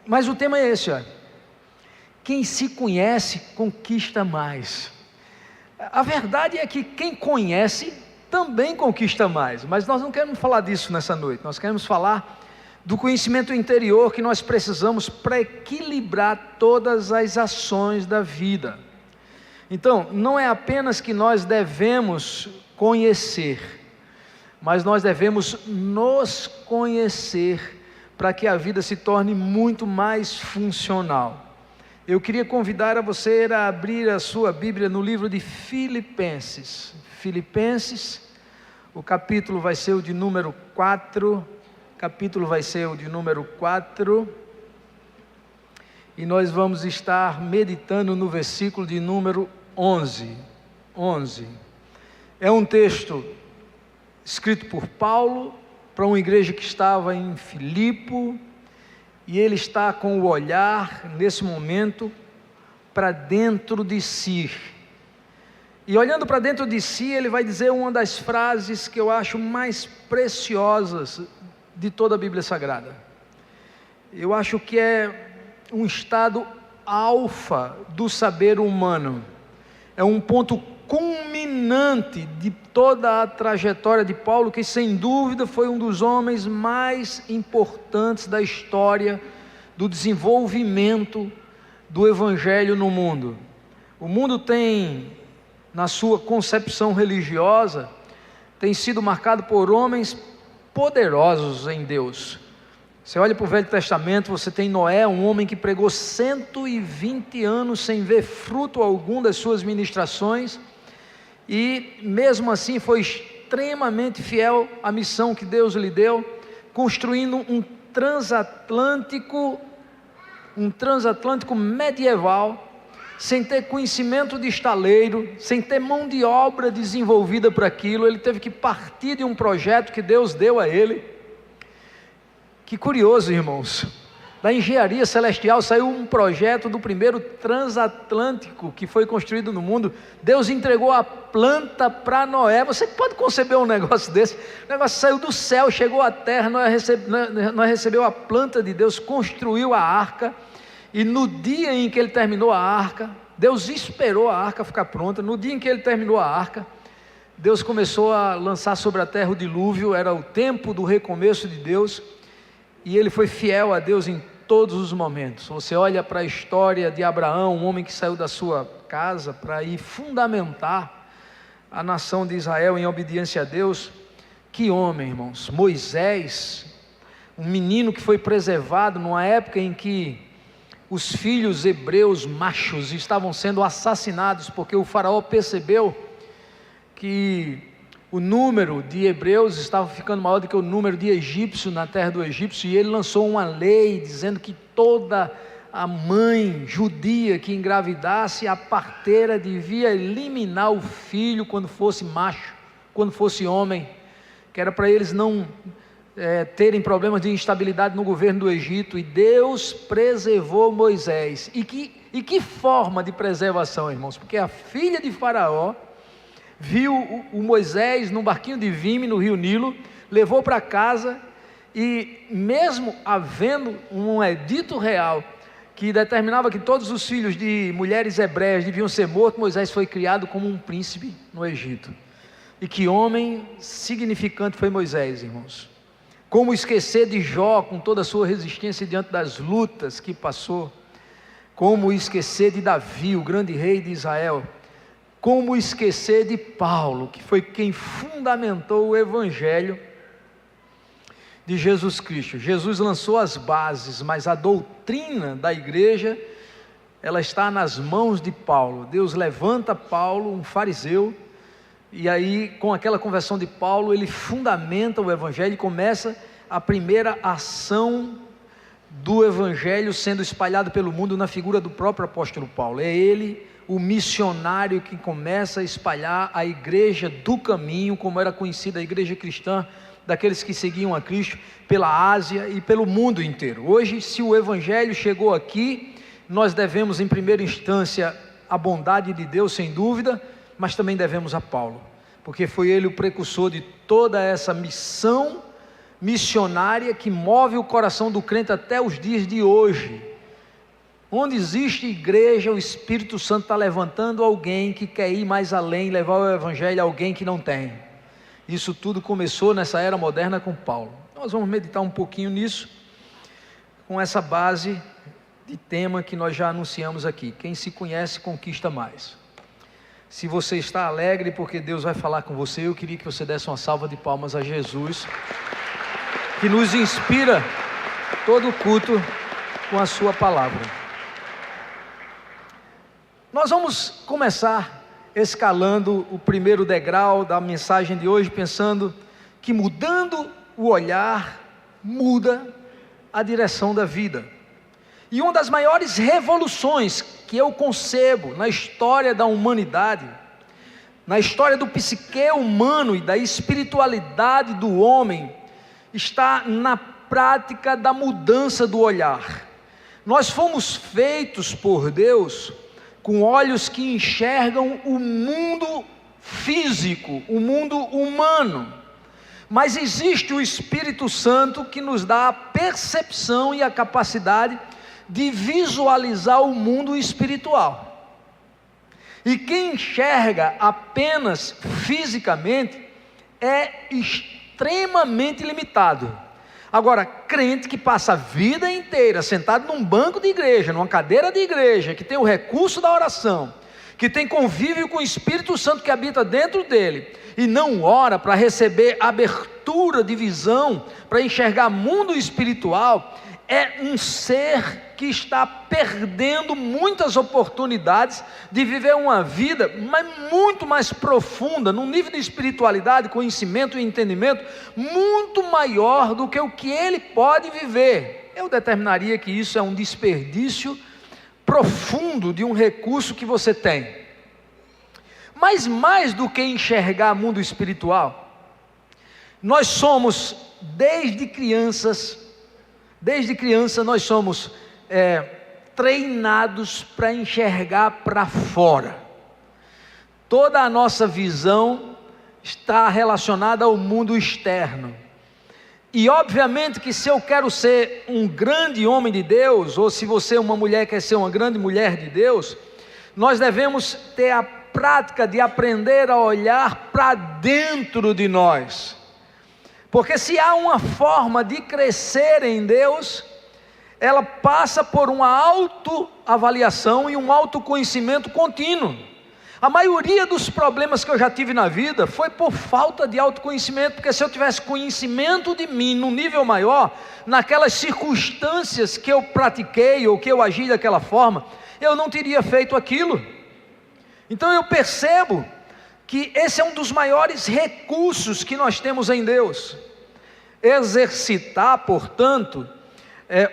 Mas o tema é esse, ó. Quem se conhece, conquista mais. A verdade é que quem conhece também conquista mais, mas nós não queremos falar disso nessa noite. Nós queremos falar do conhecimento interior que nós precisamos para equilibrar todas as ações da vida. Então, não é apenas que nós devemos conhecer, mas nós devemos nos conhecer para que a vida se torne muito mais funcional. Eu queria convidar a você a abrir a sua Bíblia no livro de Filipenses. Filipenses, o capítulo vai ser o de número 4. E nós vamos estar meditando no versículo de número 11. É um texto escrito por Paulo para uma igreja que estava em Filipe, e ele está com o olhar, nesse momento, para dentro de si. E olhando para dentro de si, ele vai dizer uma das frases que eu acho mais preciosas de toda a Bíblia Sagrada. Eu acho que é um estado alfa do saber humano. É um ponto culminante de toda a trajetória de Paulo, que sem dúvida foi um dos homens mais importantes da história do desenvolvimento do Evangelho no mundo. O mundo tem, na sua concepção religiosa, tem sido marcado por homens poderosos em Deus. Você olha para o Velho Testamento, você tem Noé, um homem que pregou 120 anos sem ver fruto algum das suas ministrações, e mesmo assim foi extremamente fiel à missão que Deus lhe deu, construindo um transatlântico medieval, sem ter conhecimento de estaleiro, sem ter mão de obra desenvolvida para aquilo. Ele teve que partir de um projeto que Deus deu a ele. Que curioso, irmãos, da engenharia celestial saiu um projeto do primeiro transatlântico que foi construído no mundo. Deus entregou a planta para Noé. Você pode conceber um negócio desse? O negócio saiu do céu, chegou à terra, Noé recebeu a planta de Deus, construiu a arca, e no dia em que ele terminou a arca, Deus esperou a arca ficar pronta. No dia em que ele terminou a arca, Deus começou a lançar sobre a terra o dilúvio. Era o tempo do recomeço de Deus, e ele foi fiel a Deus em todos os momentos. Você olha para a história de Abraão, um homem que saiu da sua casa para ir fundamentar a nação de Israel em obediência a Deus. Que homem, irmãos. Moisés, um menino que foi preservado numa época em que os filhos hebreus machos estavam sendo assassinados, porque o faraó percebeu que o número de hebreus estava ficando maior do que o número de egípcios na terra do Egito, e ele lançou uma lei dizendo que toda a mãe judia que engravidasse, a parteira devia eliminar o filho quando fosse macho, quando fosse homem, que era para eles não terem problemas de instabilidade no governo do Egito. E Deus preservou Moisés. E que forma de preservação, irmãos? Porque a filha de Faraó viu o Moisés num barquinho de vime no rio Nilo, levou para casa, e mesmo havendo um edito real que determinava que todos os filhos de mulheres hebreias deviam ser mortos, Moisés foi criado como um príncipe no Egito. E que homem significante foi Moisés, irmãos. Como esquecer de Jó, com toda a sua resistência diante das lutas que passou? Como esquecer de Davi, o grande rei de Israel? Como esquecer de Paulo, que foi quem fundamentou o Evangelho de Jesus Cristo? Jesus lançou as bases, mas a doutrina da igreja, ela está nas mãos de Paulo. Deus levanta Paulo, um fariseu, e aí com aquela conversão de Paulo, ele fundamenta o Evangelho e começa a primeira ação do Evangelho sendo espalhado pelo mundo na figura do próprio apóstolo Paulo. É ele, o missionário, que começa a espalhar a igreja do caminho, como era conhecida a igreja cristã, daqueles que seguiam a Cristo, pela Ásia e pelo mundo inteiro. Hoje, se o Evangelho chegou aqui, nós devemos em primeira instância a bondade de Deus, sem dúvida, mas também devemos a Paulo, porque foi ele o precursor de toda essa missão missionária que move o coração do crente até os dias de hoje. Onde existe igreja, o Espírito Santo está levantando alguém que quer ir mais além, levar o Evangelho a alguém que não tem. Isso tudo começou nessa era moderna com Paulo. Nós vamos meditar um pouquinho nisso, com essa base de tema que nós já anunciamos aqui. Quem se conhece, conquista mais. Se você está alegre porque Deus vai falar com você, eu queria que você desse uma salva de palmas a Jesus, que nos inspira todo o culto com a sua palavra. Nós vamos começar escalando o primeiro degrau da mensagem de hoje, pensando que mudando o olhar, muda a direção da vida. E uma das maiores revoluções que eu concebo na história da humanidade, na história do psique humano e da espiritualidade do homem, está na prática da mudança do olhar. Nós fomos feitos por Deus com olhos que enxergam o mundo físico, o mundo humano, mas existe o Espírito Santo que nos dá a percepção e a capacidade de visualizar o mundo espiritual. E quem enxerga apenas fisicamente é extremamente limitado. Agora, crente que passa a vida inteira sentado num banco de igreja, numa cadeira de igreja, que tem o recurso da oração, que tem convívio com o Espírito Santo que habita dentro dele, e não ora para receber abertura de visão, para enxergar mundo espiritual, é um ser que está perdendo muitas oportunidades de viver uma vida muito mais profunda, num nível de espiritualidade, conhecimento e entendimento muito maior do que o que ele pode viver. Eu determinaria que isso é um desperdício profundo de um recurso que você tem. Mas mais do que enxergar mundo espiritual, nós somos desde criança nós somos treinados para enxergar para fora. Toda a nossa visão está relacionada ao mundo externo. E obviamente que se eu quero ser um grande homem de Deus, ou se você, uma mulher, quer ser uma grande mulher de Deus, nós devemos ter a prática de aprender a olhar para dentro de nós. Porque se há uma forma de crescer em Deus, ela passa por uma autoavaliação e um autoconhecimento contínuo. A maioria dos problemas que eu já tive na vida foi por falta de autoconhecimento, porque se eu tivesse conhecimento de mim num nível maior, naquelas circunstâncias que eu pratiquei ou que eu agi daquela forma, eu não teria feito aquilo. Então eu percebo que esse é um dos maiores recursos que nós temos em Deus. Exercitar, portanto,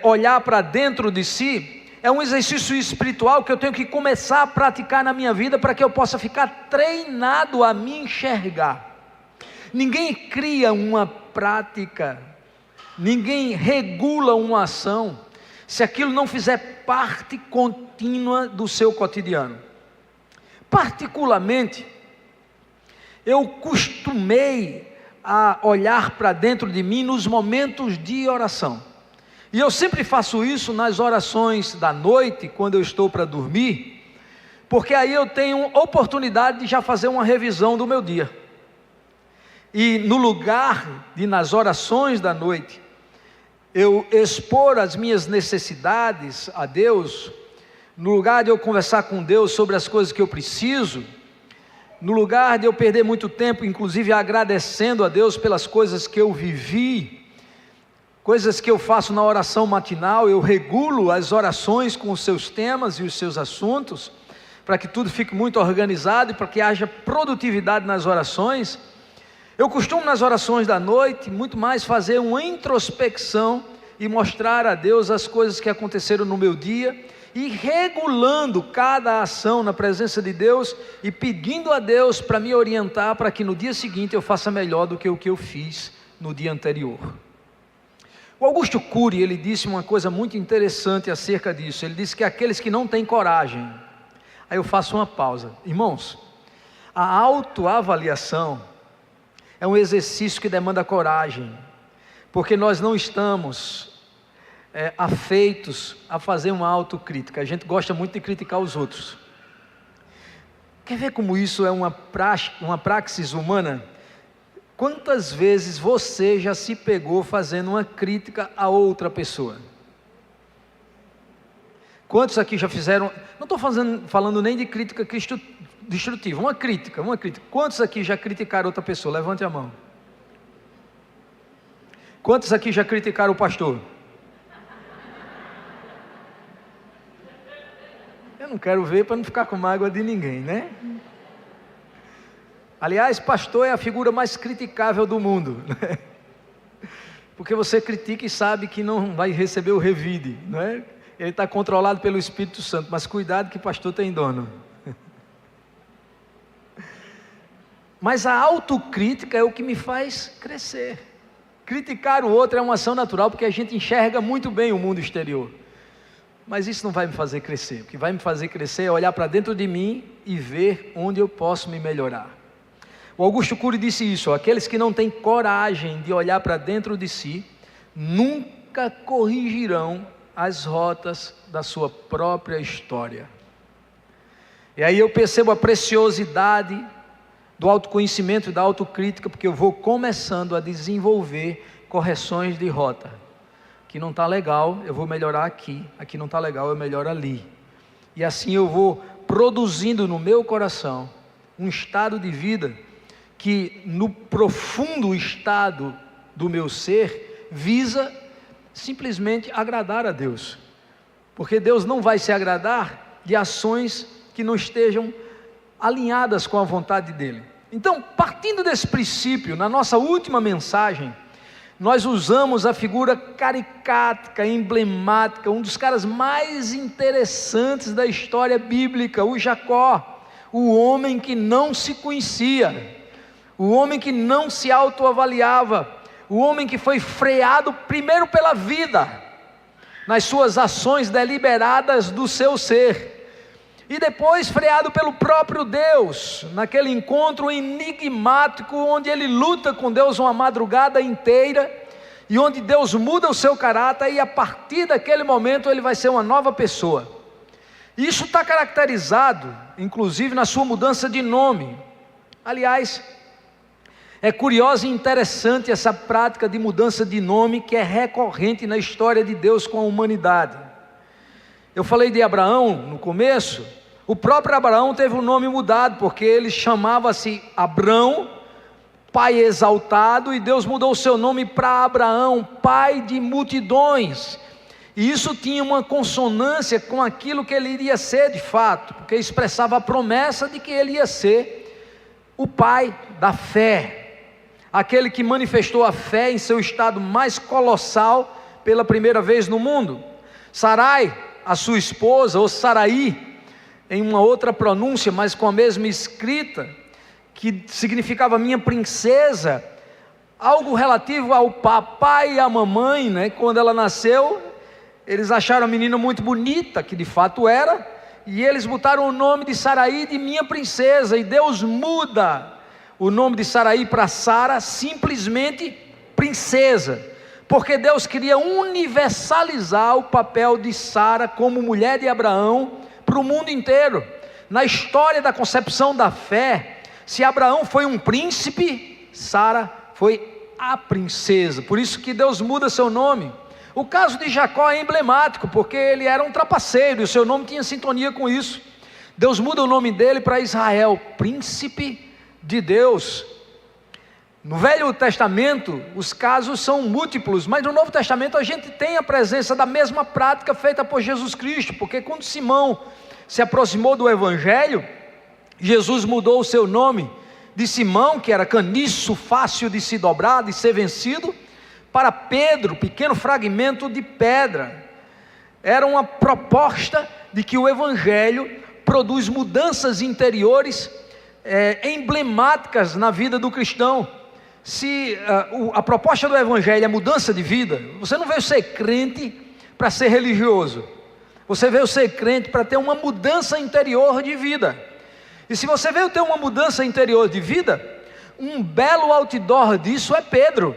olhar para dentro de si, é um exercício espiritual que eu tenho que começar a praticar na minha vida para que eu possa ficar treinado a me enxergar. Ninguém cria uma prática, ninguém regula uma ação, se aquilo não fizer parte contínua do seu cotidiano. Particularmente, eu costumei a olhar para dentro de mim nos momentos de oração, e eu sempre faço isso nas orações da noite, quando eu estou para dormir, porque aí eu tenho oportunidade de já fazer uma revisão do meu dia, e no lugar de nas orações da noite, eu expor as minhas necessidades a Deus, no lugar de eu conversar com Deus sobre as coisas que eu preciso, no lugar de eu perder muito tempo, inclusive agradecendo a Deus pelas coisas que eu vivi, coisas que eu faço na oração matinal, eu regulo as orações com os seus temas e os seus assuntos, para que tudo fique muito organizado e para que haja produtividade nas orações. Eu costumo nas orações da noite, muito mais fazer uma introspecção e mostrar a Deus as coisas que aconteceram no meu dia, e regulando cada ação na presença de Deus e pedindo a Deus para me orientar para que no dia seguinte eu faça melhor do que o que eu fiz no dia anterior. O Augusto Cury, ele disse uma coisa muito interessante acerca disso. Ele disse que aqueles que não têm coragem, aí eu faço uma pausa. Irmãos, a autoavaliação é um exercício que demanda coragem, porque nós não estamos afeitos a fazer uma autocrítica. A gente gosta muito de criticar os outros. Quer ver como isso é uma praxis humana? Quantas vezes você já se pegou fazendo uma crítica a outra pessoa? Quantos aqui já fizeram? Não estou falando nem de crítica destrutiva, uma crítica. Quantos aqui já criticaram outra pessoa? Levante a mão. Quantos aqui já criticaram o pastor? Eu não quero ver para não ficar com mágoa de ninguém, né? Aliás, pastor é a figura mais criticável do mundo, né? Porque você critica e sabe que não vai receber o revide, não é? Ele está controlado pelo Espírito Santo, mas cuidado que pastor tem dono. Mas a autocrítica é o que me faz crescer. Criticar o outro é uma ação natural, porque a gente enxerga muito bem o mundo exterior. Mas isso não vai me fazer crescer. O que vai me fazer crescer é olhar para dentro de mim e ver onde eu posso me melhorar. O Augusto Cury disse isso: aqueles que não têm coragem de olhar para dentro de si, nunca corrigirão as rotas da sua própria história. E aí eu percebo a preciosidade do autoconhecimento e da autocrítica, porque eu vou começando a desenvolver correções de rota. Aqui não está legal, eu vou melhorar aqui. Aqui não está legal, eu melhoro ali. E assim eu vou produzindo no meu coração um estado de vida que no profundo estado do meu ser visa simplesmente agradar a Deus. Porque Deus não vai se agradar de ações que não estejam alinhadas com a vontade dEle. Então, partindo desse princípio, na nossa última mensagem, nós usamos a figura caricata, emblemática, um dos caras mais interessantes da história bíblica, o Jacó, o homem que não se conhecia, o homem que não se autoavaliava, o homem que foi freado primeiro pela vida, nas suas ações deliberadas do seu ser, e depois freado pelo próprio Deus, naquele encontro enigmático, onde ele luta com Deus uma madrugada inteira, e onde Deus muda o seu caráter, e a partir daquele momento ele vai ser uma nova pessoa. Isso está caracterizado, inclusive, na sua mudança de nome. Aliás, é curiosa e interessante essa prática de mudança de nome, que é recorrente na história de Deus com a humanidade. Eu falei de Abraão no começo. O próprio Abraão teve o nome mudado, porque ele chamava-se Abrão, pai exaltado, e Deus mudou o seu nome para Abraão, pai de multidões. E isso tinha uma consonância com aquilo que ele iria ser de fato, porque expressava a promessa de que ele ia ser o pai da fé, aquele que manifestou a fé em seu estado mais colossal pela primeira vez no mundo. Sarai, a sua esposa, ou Saraí, em uma outra pronúncia, mas com a mesma escrita, que significava minha princesa, algo relativo ao papai e à mamãe, né? Quando ela nasceu, eles acharam a menina muito bonita, que de fato era, e eles botaram o nome de Saraí de minha princesa, e Deus muda o nome de Saraí para Sara, simplesmente princesa, porque Deus queria universalizar o papel de Sara como mulher de Abraão para o mundo inteiro. Na história da concepção da fé, se Abraão foi um príncipe, Sara foi a princesa, por isso que Deus muda seu nome. O caso de Jacó é emblemático, porque ele era um trapaceiro, e o seu nome tinha sintonia com isso. Deus muda o nome dele para Israel, príncipe de Deus. No Velho Testamento, os casos são múltiplos, mas no Novo Testamento a gente tem a presença da mesma prática feita por Jesus Cristo, porque quando Simão se aproximou do Evangelho, Jesus mudou o seu nome de Simão, que era caniço, fácil de se dobrar, de ser vencido, para Pedro, pequeno fragmento de pedra. Era uma proposta de que o Evangelho produz mudanças interiores emblemáticas na vida do cristão. Se a proposta do Evangelho é mudança de vida, você não veio ser crente para ser religioso, você veio ser crente para ter uma mudança interior de vida. E se você veio ter uma mudança interior de vida, um belo outdoor disso é Pedro.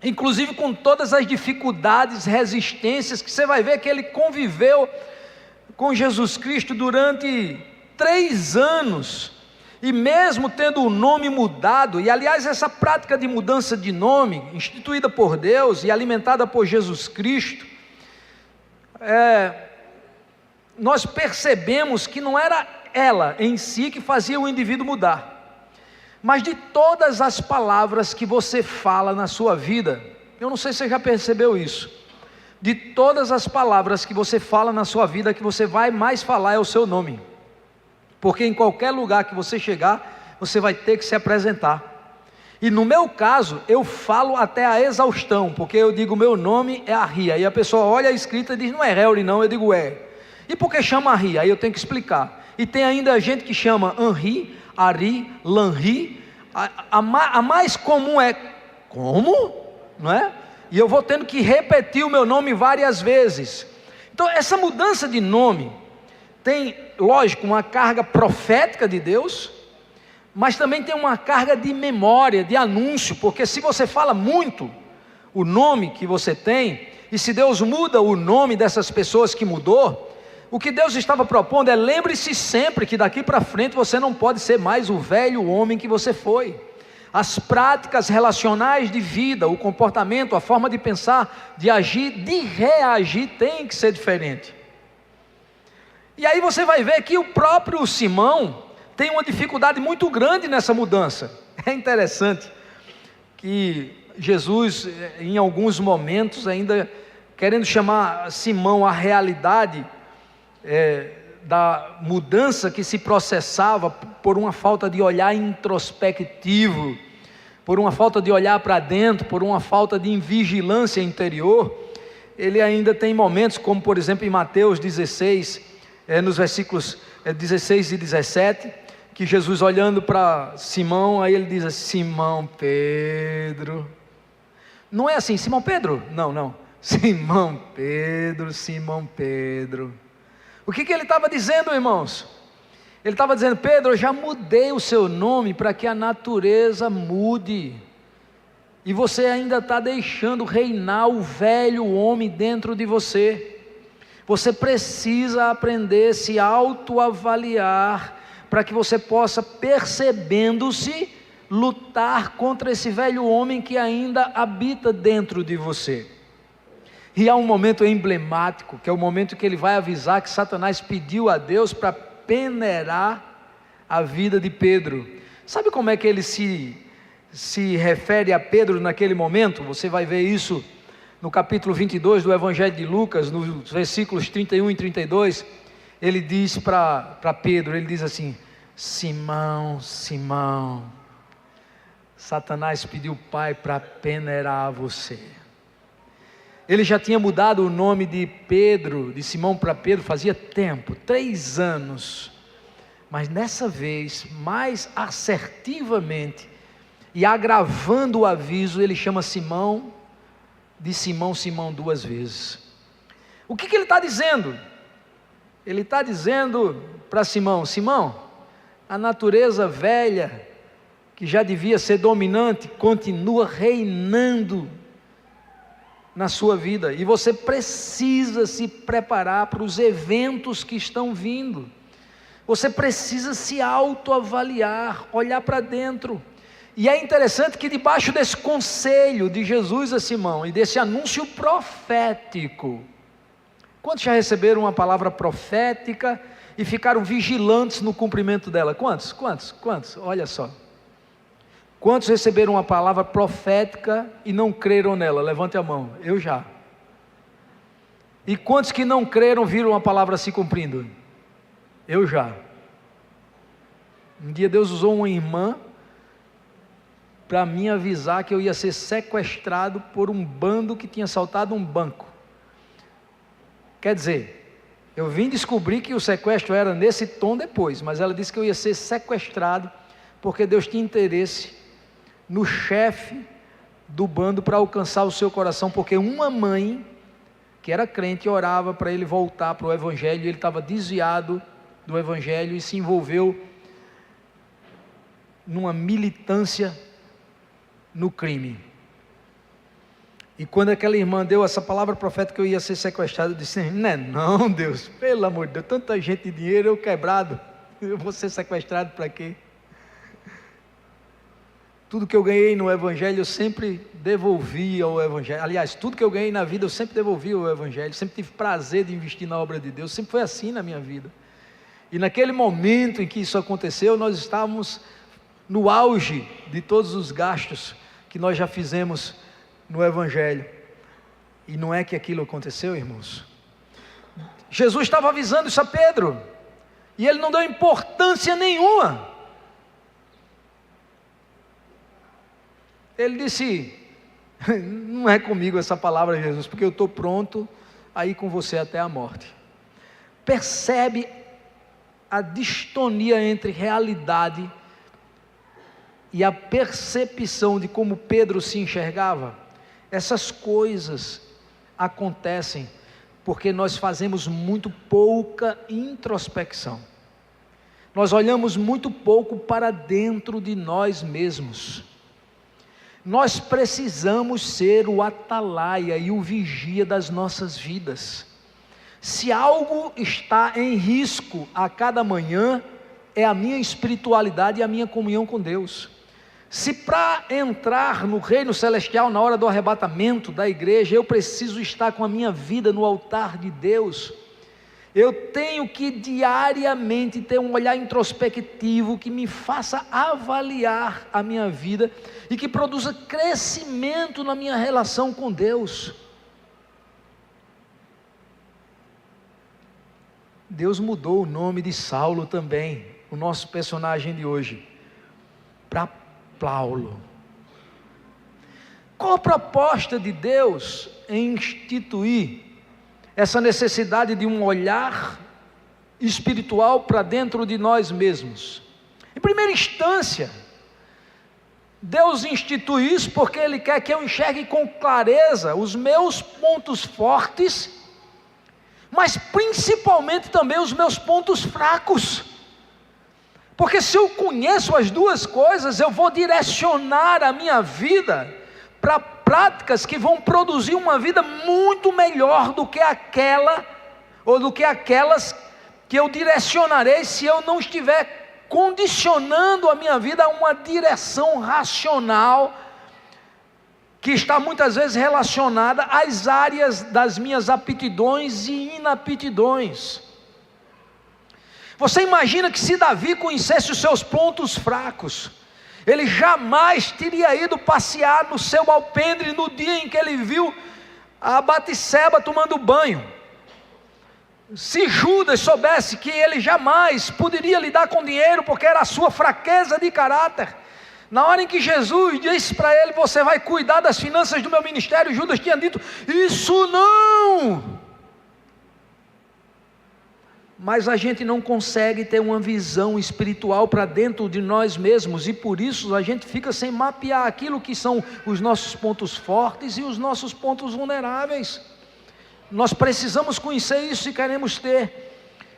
inclusive com todas as dificuldades, resistências, que você vai ver que ele conviveu com Jesus Cristo durante 3 anos, e mesmo tendo o nome mudado, e aliás essa prática de mudança de nome, instituída por Deus e alimentada por Jesus Cristo, nós percebemos que não era ela em si que fazia o indivíduo mudar, mas de todas as palavras que você fala na sua vida, eu não sei se você já percebeu isso, de todas as palavras que você fala na sua vida, que você vai mais falar é o seu nome, porque em qualquer lugar que você chegar, você vai ter que se apresentar, e no meu caso, eu falo até a exaustão, porque eu digo, meu nome é Arri, aí a pessoa olha a escrita e diz, não é Helry não, eu digo e por que chama Arri? Aí eu tenho que explicar, e tem ainda gente que chama Henri, Ari, Lanri, a mais comum é, como? Não é? E eu vou tendo que repetir o meu nome várias vezes. Então essa mudança de nome tem, lógico, uma carga profética de Deus, mas também tem uma carga de memória, de anúncio, porque se você fala muito o nome que você tem, e se Deus muda o nome dessas pessoas que mudou, o que Deus estava propondo é, lembre-se sempre que daqui para frente você não pode ser mais o velho homem que você foi. As práticas relacionais de vida, o comportamento, a forma de pensar, de agir, de reagir tem que ser diferente. E aí você vai ver que o próprio Simão tem uma dificuldade muito grande nessa mudança. É interessante que Jesus, em alguns momentos, ainda querendo chamar Simão à realidade da mudança que se processava por uma falta de olhar introspectivo, por uma falta de olhar para dentro, por uma falta de vigilância interior, ele ainda tem momentos, como por exemplo em Mateus 16, nos versículos 16 e 17, que Jesus olhando para Simão, aí ele diz assim, Simão Pedro, não é assim, Simão Pedro, não, Simão Pedro, o que ele estava dizendo, irmãos? Ele estava dizendo, Pedro, eu já mudei o seu nome para que a natureza mude, e você ainda está deixando reinar o velho homem dentro de você. Você precisa aprender a se autoavaliar, para que você possa, percebendo-se, lutar contra esse velho homem que ainda habita dentro de você. E há um momento emblemático, que é o momento que ele vai avisar que Satanás pediu a Deus para peneirar a vida de Pedro. Sabe como é que ele se refere a Pedro naquele momento? Você vai ver isso no capítulo 22 do Evangelho de Lucas, nos versículos 31 e 32, ele diz para Pedro, ele diz assim, Simão, Simão, Satanás pediu o Pai para peneirar você. Ele já tinha mudado o nome de Pedro, de Simão para Pedro, fazia tempo, 3 anos, mas nessa vez, mais assertivamente, e agravando o aviso, ele chama Simão, de Simão, Simão 2 vezes. O que ele está dizendo? Ele está dizendo para Simão, Simão, a natureza velha, que já devia ser dominante, continua reinando na sua vida, e você precisa se preparar para os eventos que estão vindo, você precisa se autoavaliar, olhar para dentro, e é interessante que debaixo desse conselho de Jesus a Simão, e desse anúncio profético, quantos já receberam uma palavra profética, e ficaram vigilantes no cumprimento dela? Quantos? Olha só, quantos receberam uma palavra profética e não creram nela? Levante a mão. Eu já. E quantos que não creram viram a palavra se cumprindo? Eu já. Um dia Deus usou uma irmã para me avisar que eu ia ser sequestrado por um bando que tinha assaltado um banco. Quer dizer, eu vim descobrir que o sequestro era nesse tom depois, mas ela disse que eu ia ser sequestrado porque Deus tinha interesse no chefe do bando para alcançar o seu coração, porque uma mãe que era crente orava para ele voltar para o Evangelho, e ele estava desviado do Evangelho e se envolveu numa militância no crime. E quando aquela irmã deu essa palavra profética que eu ia ser sequestrado, eu disse: não, Deus, pelo amor de Deus, tanta gente de dinheiro, eu quebrado, eu vou ser sequestrado para quê? Tudo que eu ganhei no Evangelho, eu sempre devolvi ao Evangelho. Aliás, tudo que eu ganhei na vida, eu sempre devolvi ao Evangelho. Sempre tive prazer de investir na obra de Deus. Sempre foi assim na minha vida. E naquele momento em que isso aconteceu, nós estávamos no auge de todos os gastos que nós já fizemos no Evangelho. E não é que aquilo aconteceu, irmãos. Jesus estava avisando isso a Pedro. E ele não deu importância nenhuma. Ele disse: não é comigo essa palavra, Jesus, porque eu estou pronto a ir com você até a morte. Percebe a distonia entre realidade e a percepção de como Pedro se enxergava? Essas coisas acontecem porque nós fazemos muito pouca introspecção. Nós olhamos muito pouco para dentro de nós mesmos. Nós precisamos ser o atalaia e o vigia das nossas vidas. Se algo está em risco a cada manhã, é a minha espiritualidade e a minha comunhão com Deus. Se para entrar no reino celestial na hora do arrebatamento da igreja, eu preciso estar com a minha vida no altar de Deus, eu tenho que diariamente ter um olhar introspectivo que me faça avaliar a minha vida e que produza crescimento na minha relação com Deus. Deus mudou o nome de Saulo também, o nosso personagem de hoje, para Paulo. Qual a proposta de Deus em instituir essa necessidade de um olhar espiritual para dentro de nós mesmos? Em primeira instância, Deus institui isso porque Ele quer que eu enxergue com clareza os meus pontos fortes, mas principalmente também os meus pontos fracos. Porque se eu conheço as duas coisas, eu vou direcionar a minha vida para práticas que vão produzir uma vida muito melhor do que aquela, ou do que aquelas que eu direcionarei se eu não estiver condicionando a minha vida a uma direção racional, que está muitas vezes relacionada às áreas das minhas aptidões e inaptidões. Você imagina que se Davi conhecesse os seus pontos fracos, ele jamais teria ido passear no seu alpendre no dia em que ele viu a Batseba tomando banho. Se Judas soubesse que ele jamais poderia lidar com dinheiro, porque era a sua fraqueza de caráter, na hora em que Jesus disse para ele: você vai cuidar das finanças do meu ministério, Judas tinha dito: isso não. Mas a gente não consegue ter uma visão espiritual para dentro de nós mesmos, e por isso a gente fica sem mapear aquilo que são os nossos pontos fortes e os nossos pontos vulneráveis. Nós precisamos conhecer isso se queremos ter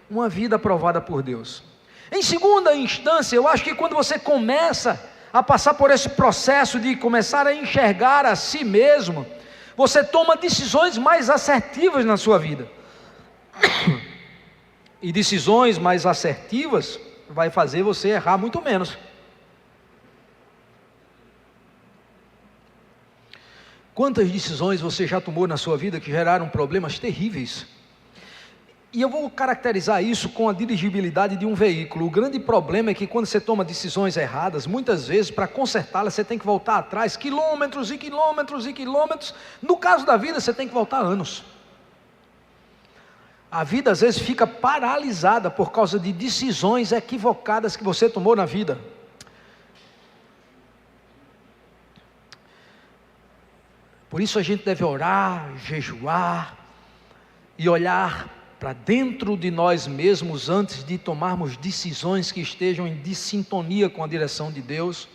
uma vida aprovada por Deus. Em segunda instância, eu acho que quando você começa a passar por esse processo de começar a enxergar a si mesmo, você toma decisões mais assertivas na sua vida. E decisões mais assertivas vai fazer você errar muito menos. Quantas decisões você já tomou na sua vida que geraram problemas terríveis? E eu vou caracterizar isso com a dirigibilidade de um veículo. O grande problema é que quando você toma decisões erradas, muitas vezes para consertá-las você tem que voltar atrás quilômetros e quilômetros e quilômetros. No caso da vida, você tem que voltar anos. A vida às vezes fica paralisada por causa de decisões equivocadas que você tomou na vida. Por isso a gente deve orar, jejuar e olhar para dentro de nós mesmos antes de tomarmos decisões que estejam em dissintonia com a direção de Deus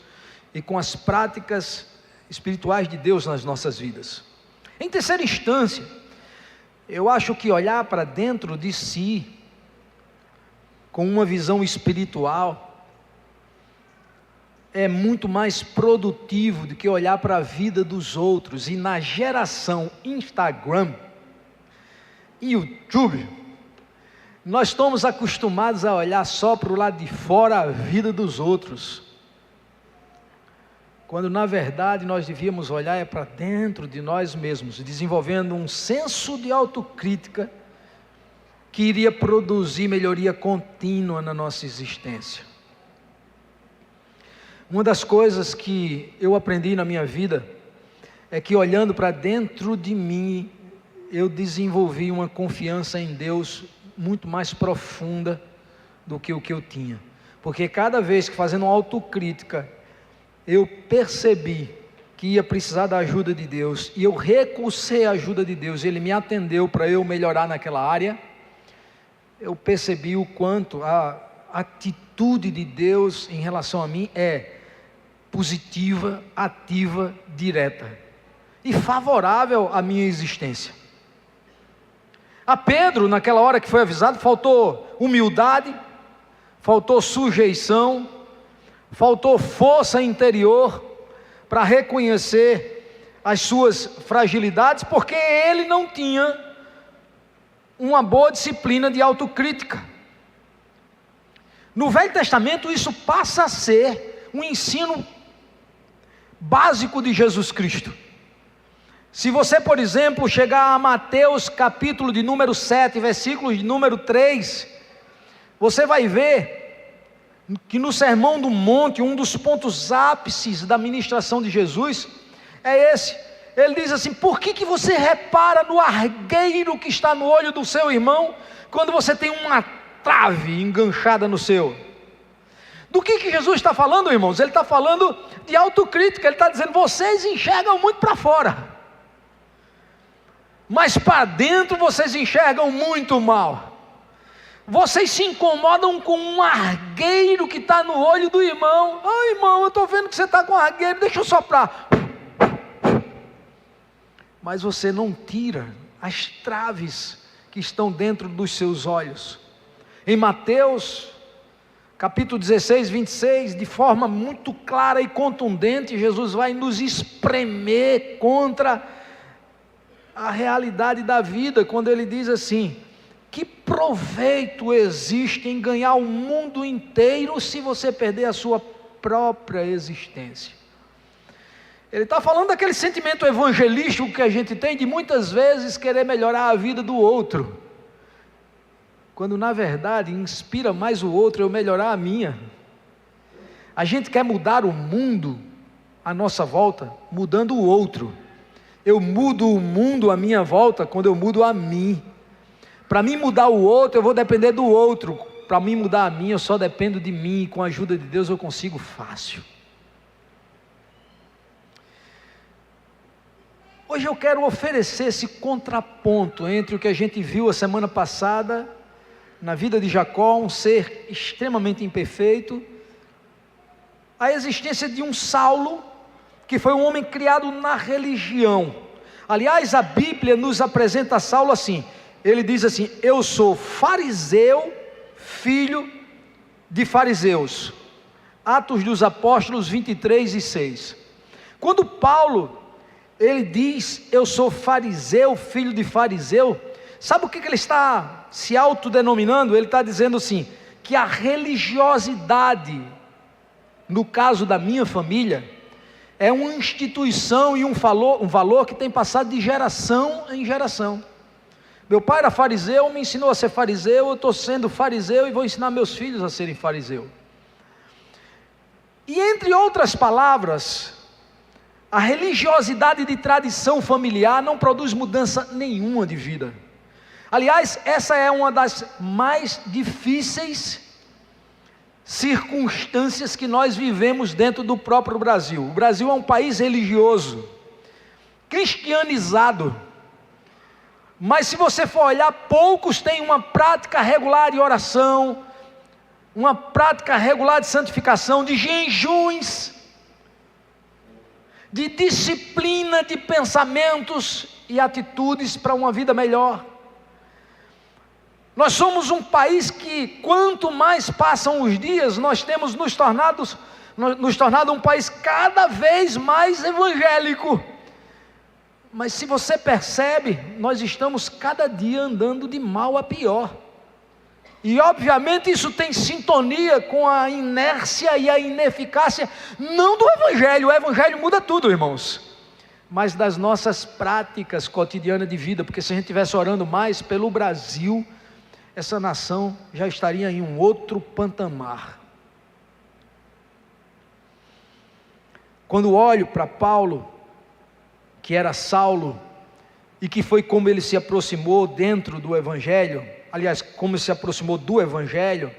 e com as práticas espirituais de Deus nas nossas vidas. Em terceira instância, eu acho que olhar para dentro de si, com uma visão espiritual, é muito mais produtivo do que olhar para a vida dos outros. E na geração Instagram e YouTube, nós estamos acostumados a olhar só para o lado de fora a vida dos outros, quando na verdade nós devíamos olhar para dentro de nós mesmos, desenvolvendo um senso de autocrítica que iria produzir melhoria contínua na nossa existência. Uma das coisas que eu aprendi na minha vida é que, olhando para dentro de mim, eu desenvolvi uma confiança em Deus muito mais profunda do que o que eu tinha. Porque cada vez que, fazendo uma autocrítica, eu percebi que ia precisar da ajuda de Deus, e eu recusei a ajuda de Deus, Ele me atendeu para eu melhorar naquela área, eu percebi o quanto a atitude de Deus em relação a mim é positiva, ativa, direta e favorável à minha existência. A Pedro, naquela hora que foi avisado, faltou humildade, faltou sujeição, faltou força interior para reconhecer as suas fragilidades, porque ele não tinha uma boa disciplina de autocrítica. No Velho Testamento isso passa a ser um ensino básico de Jesus Cristo. Se você, por exemplo, chegar a Mateus capítulo de número 7, versículo de número 3, você vai ver que no Sermão do Monte, um dos pontos ápices da ministração de Jesus é esse. Ele diz assim: por que você repara no argueiro que está no olho do seu irmão, quando você tem uma trave enganchada no seu? Do que Jesus está falando, irmãos? Ele está falando de autocrítica. Ele está dizendo: vocês enxergam muito para fora, mas para dentro vocês enxergam muito mal. Vocês se incomodam com um argueiro que está no olho do irmão. Irmão, eu estou vendo que você está com argueiro, deixa eu soprar. Mas você não tira as traves que estão dentro dos seus olhos. Em Mateus capítulo 16, 26, de forma muito clara e contundente, Jesus vai nos espremer contra a realidade da vida, quando ele diz assim: que proveito existe em ganhar o mundo inteiro se você perder a sua própria existência? Ele está falando daquele sentimento evangelístico que a gente tem de muitas vezes querer melhorar a vida do outro, quando na verdade inspira mais o outro eu melhorar a minha. A gente quer mudar o mundo à nossa volta mudando o outro. Eu mudo o mundo à minha volta quando eu mudo a mim. Para mim mudar o outro eu vou depender do outro. Para mim mudar a mim eu só dependo de mim, e com a ajuda de Deus eu consigo fácil. Hoje eu quero oferecer esse contraponto entre o que a gente viu a semana passada na vida de Jacó, um ser extremamente imperfeito, a existência de um Saulo, que foi um homem criado na religião. Aliás, a Bíblia nos apresenta Saulo assim, ele diz assim: eu sou fariseu, filho de fariseus. Atos dos Apóstolos 23 e 6. Quando Paulo, ele diz: eu sou fariseu, filho de fariseu, sabe o que ele está se autodenominando? Ele está dizendo assim, que a religiosidade, no caso da minha família, é uma instituição e um valor que tem passado de geração em geração. Meu pai era fariseu, me ensinou a ser fariseu, eu estou sendo fariseu e vou ensinar meus filhos a serem fariseu. E entre outras palavras, a religiosidade de tradição familiar não produz mudança nenhuma de vida. Aliás, essa é uma das mais difíceis circunstâncias que nós vivemos dentro do próprio Brasil. O Brasil é um país religioso, cristianizado, mas se você for olhar, poucos têm uma prática regular de oração, uma prática regular de santificação, de jejuns, de disciplina de pensamentos e atitudes para uma vida melhor. Nós somos um país que, quanto mais passam os dias, nós temos nos tornado nos tornado um país cada vez mais evangélico. Mas se você percebe, nós estamos cada dia andando de mal a pior. E obviamente isso tem sintonia com a inércia e a ineficácia, não do Evangelho. O Evangelho muda tudo, irmãos, mas das nossas práticas cotidianas de vida. Porque se a gente estivesse orando mais pelo Brasil, essa nação já estaria em um outro patamar. Quando olho para Paulo, que era Saulo, e que foi como ele se aproximou dentro do Evangelho, aliás, como ele se aproximou do Evangelho,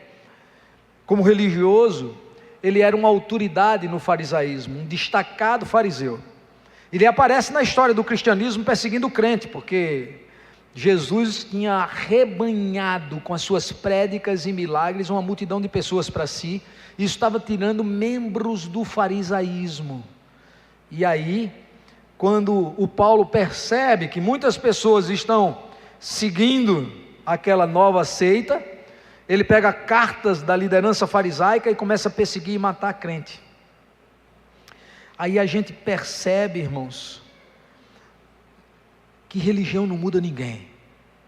como religioso, ele era uma autoridade no farisaísmo, um destacado fariseu. Ele aparece na história do cristianismo perseguindo o crente, porque Jesus tinha arrebanhado com as suas prédicas e milagres uma multidão de pessoas para si. Isso estava tirando membros do farisaísmo. E aí, quando o Paulo percebe que muitas pessoas estão seguindo aquela nova seita, ele pega cartas da liderança farisaica e começa a perseguir e matar crente. Aí a gente percebe, irmãos, que religião não muda ninguém,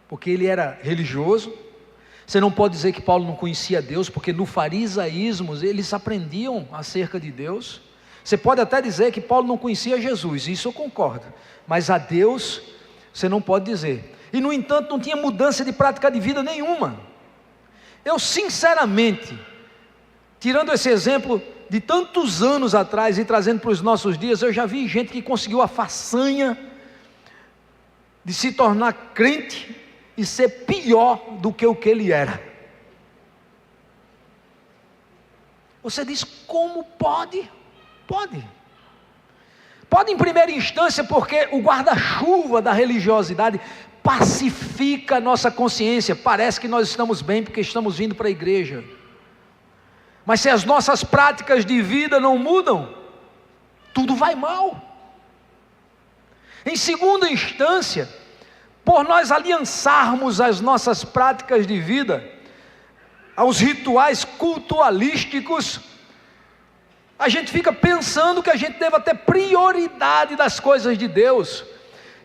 porque ele era religioso. Você não pode dizer que Paulo não conhecia Deus, porque no farisaísmo eles aprendiam acerca de Deus. Você pode até dizer que Paulo não conhecia Jesus, isso eu concordo, mas a Deus você não pode dizer. E no entanto não tinha mudança de prática de vida nenhuma. Eu sinceramente, tirando esse exemplo de tantos anos atrás e trazendo para os nossos dias, eu já vi gente que conseguiu a façanha de se tornar crente e ser pior do que o que ele era. Você diz, como pode? Pode em primeira instância, porque o guarda-chuva da religiosidade pacifica a nossa consciência. Parece que nós estamos bem porque estamos vindo para a igreja, mas se as nossas práticas de vida não mudam, tudo vai mal. Em segunda instância, por nós aliançarmos as nossas práticas de vida aos rituais cultualísticos, a gente fica pensando que a gente deva ter prioridade das coisas de Deus.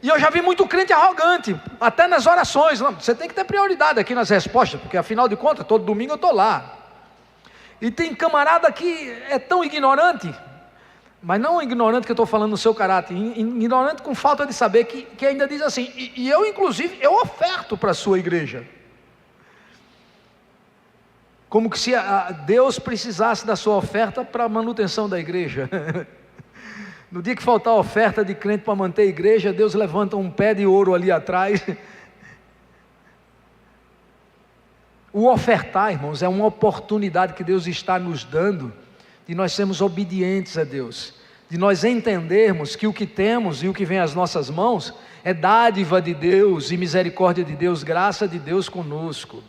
E eu já vi muito crente arrogante, até nas orações. Não, você tem que ter prioridade aqui nas respostas, porque afinal de contas, todo domingo eu estou lá. E tem camarada que é tão ignorante, mas não ignorante que eu estou falando no seu caráter, ignorante com falta de saber, que ainda diz assim, e eu inclusive, eu oferto para a sua igreja. Como que se Deus precisasse da sua oferta para a manutenção da igreja. No dia que faltar oferta de crente para manter a igreja, Deus levanta um pé de ouro ali atrás. O ofertar, irmãos, é uma oportunidade que Deus está nos dando, de nós sermos obedientes a Deus, de nós entendermos que o que temos e o que vem às nossas mãos, é dádiva de Deus e misericórdia de Deus, graça de Deus conosco.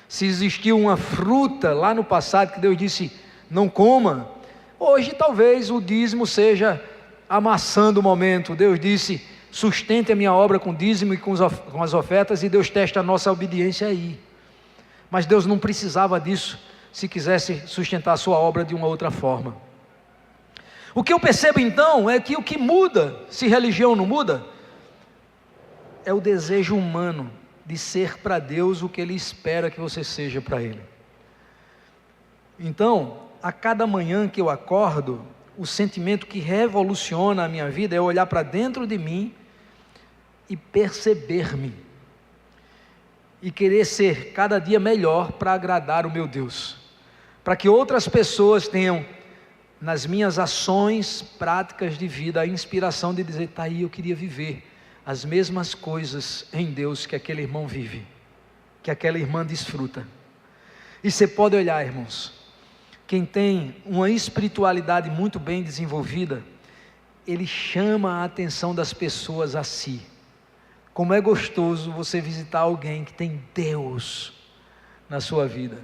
Se existiu uma fruta lá no passado que Deus disse, não coma, hoje talvez o dízimo seja a maçã do momento. Deus disse, sustente a minha obra com dízimo e com as ofertas, e Deus testa a nossa obediência aí. Mas Deus não precisava disso, se quisesse sustentar a sua obra de uma outra forma. O que eu percebo então, é que o que muda, se religião não muda, é o desejo humano, de ser para Deus o que Ele espera que você seja para Ele. Então, a cada manhã que eu acordo, o sentimento que revoluciona a minha vida é olhar para dentro de mim e perceber-me, e querer ser cada dia melhor para agradar o meu Deus, para que outras pessoas tenham nas minhas ações, práticas de vida, a inspiração de dizer, está aí, eu queria viver as mesmas coisas em Deus que aquele irmão vive, que aquela irmã desfruta. E você pode olhar, irmãos, quem tem uma espiritualidade muito bem desenvolvida, ele chama a atenção das pessoas a si. Como é gostoso você visitar alguém que tem Deus na sua vida.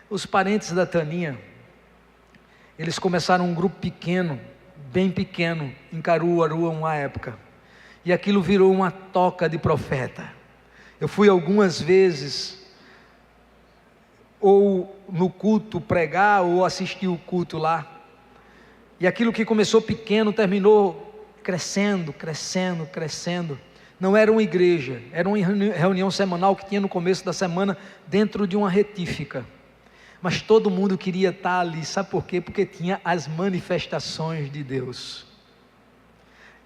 Os parentes da Taninha, eles começaram um grupo pequeno, bem pequeno, em Caruaru, uma época, e aquilo virou uma toca de profeta. Eu fui algumas vezes ou no culto pregar, ou assistir o culto lá. E aquilo que começou pequeno terminou crescendo, crescendo, crescendo. Não era uma igreja, era uma reunião semanal que tinha no começo da semana dentro de uma retífica. Mas todo mundo queria estar ali, sabe por quê? Porque tinha as manifestações de Deus.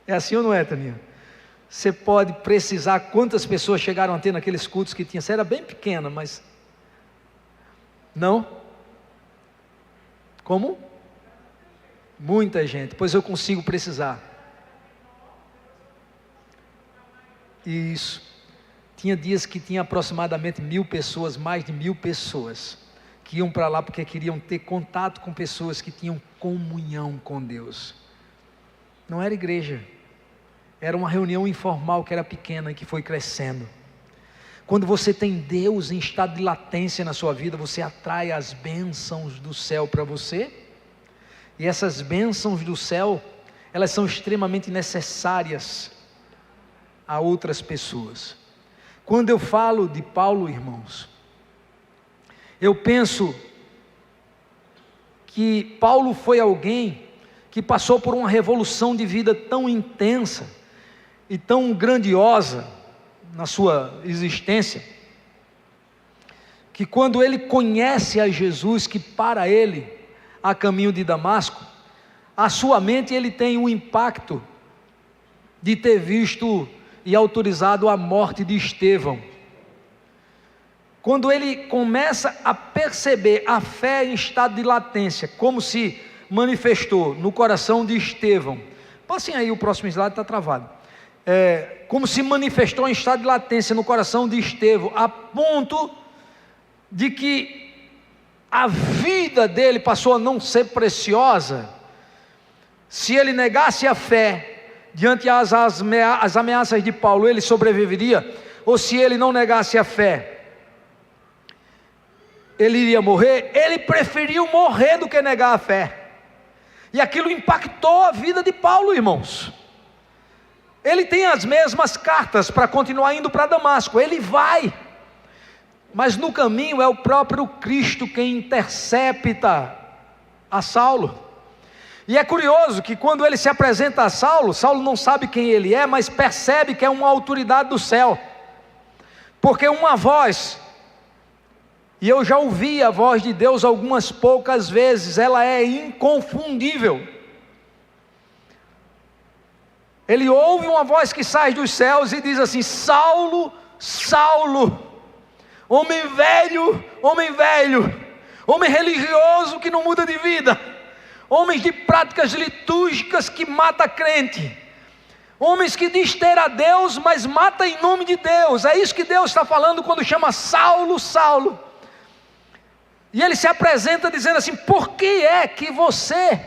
É assim ou não é, Taninha? Você pode precisar quantas pessoas chegaram a ter naqueles cultos que tinha. Você era bem pequena, mas... Não? Como? Muita gente, pois eu consigo precisar. Isso. Tinha dias que tinha aproximadamente 1000 pessoas, mais de 1000 pessoas, que iam para lá porque queriam ter contato com pessoas que tinham comunhão com Deus. Não era igreja, era uma reunião informal que era pequena e que foi crescendo. Quando você tem Deus em estado de latência na sua vida, você atrai as bênçãos do céu para você. E essas bênçãos do céu, elas são extremamente necessárias a outras pessoas. Quando eu falo de Paulo, irmãos, eu penso que Paulo foi alguém que passou por uma revolução de vida tão intensa e tão grandiosa na sua existência, que quando ele conhece a Jesus, que para ele, a caminho de Damasco, a sua mente ele tem um impacto de ter visto e autorizado a morte de Estevão. Quando ele começa a perceber a fé em estado de latência, como se manifestou no coração de Estevão. Passem aí, o próximo slide está travado. Como se manifestou em estado de latência no coração de Estevão, a ponto de que a vida dele passou a não ser preciosa. Se ele negasse a fé diante as ameaças de Paulo, ele sobreviveria? Ou se ele não negasse a fé, ele iria morrer? Ele preferiu morrer do que negar a fé. E aquilo impactou a vida de Paulo, irmãos. Ele tem as mesmas cartas para continuar indo para Damasco, ele vai, mas no caminho é o próprio Cristo quem intercepta a Saulo. E é curioso que quando ele se apresenta a Saulo, Saulo não sabe quem ele é, mas percebe que é uma autoridade do céu, porque uma voz, e eu já ouvi a voz de Deus algumas poucas vezes, ela é inconfundível. Ele ouve uma voz que sai dos céus e diz assim: Saulo, Saulo, homem velho, homem religioso que não muda de vida, homens de práticas litúrgicas que mata crente, homens que diz ter a Deus, mas mata em nome de Deus. É isso que Deus está falando quando chama Saulo, Saulo. E ele se apresenta dizendo assim: por que é que você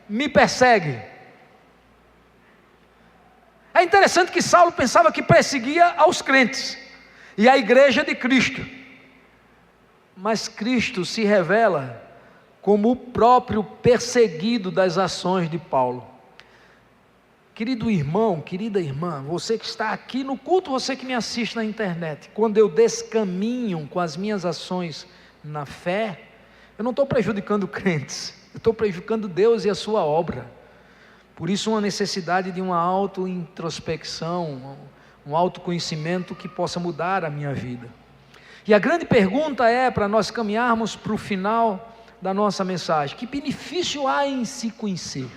me persegue? É interessante que Saulo pensava que perseguia aos crentes e a igreja de Cristo, mas Cristo se revela como o próprio perseguido das ações de Paulo. Querido irmão, querida irmã, você que está aqui no culto, você que me assiste na internet, quando eu descaminho com as minhas ações na fé, eu não estou prejudicando crentes, eu estou prejudicando Deus e a sua obra. Por isso uma necessidade de uma auto-introspecção, um autoconhecimento que possa mudar a minha vida. E a grande pergunta é, para nós caminharmos para o final da nossa mensagem: que benefício há em se conhecer?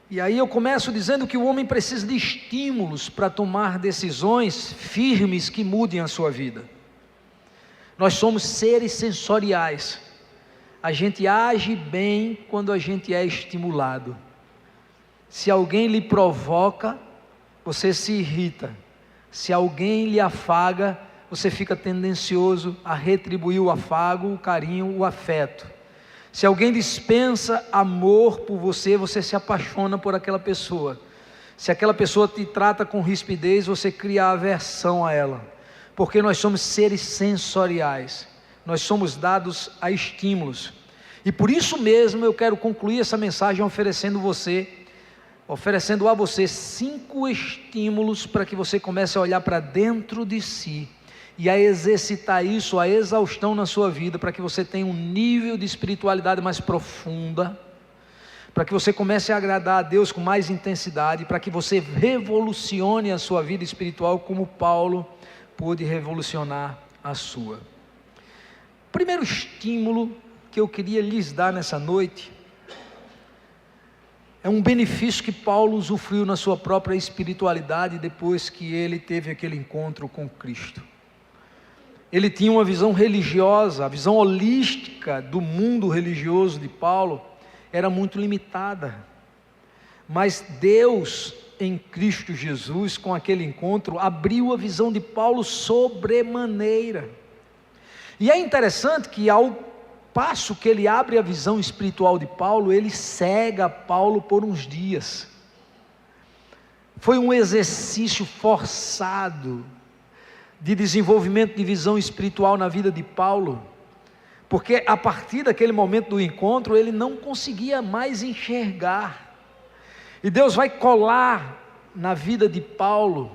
E aí eu começo dizendo que o homem precisa de estímulos para tomar decisões firmes que mudem a sua vida. Nós somos seres sensoriais. A gente age bem quando a gente é estimulado. Se alguém lhe provoca, você se irrita. Se alguém lhe afaga, você fica tendencioso a retribuir o afago, o carinho, o afeto. Se alguém dispensa amor por você, você se apaixona por aquela pessoa. Se aquela pessoa te trata com rispidez, você cria aversão a ela. Porque nós somos seres sensoriais. Nós somos dados a estímulos. E por isso mesmo eu quero concluir essa mensagem oferecendo a você 5 estímulos para que você comece a olhar para dentro de si e a exercitar isso, a exaustão na sua vida, para que você tenha um nível de espiritualidade mais profunda, para que você comece a agradar a Deus com mais intensidade, para que você revolucione a sua vida espiritual como Paulo pôde revolucionar a sua. O primeiro estímulo que eu queria lhes dar nessa noite é um benefício que Paulo usufruiu na sua própria espiritualidade depois que ele teve aquele encontro com Cristo. Ele tinha uma visão religiosa, a visão holística do mundo religioso de Paulo era muito limitada, mas Deus em Cristo Jesus, com aquele encontro, abriu a visão de Paulo sobremaneira. E é interessante que ao passo que ele abre a visão espiritual de Paulo, ele cega Paulo por uns dias. Foi um exercício forçado de desenvolvimento de visão espiritual na vida de Paulo, porque a partir daquele momento do encontro, ele não conseguia mais enxergar, e Deus vai colar na vida de Paulo,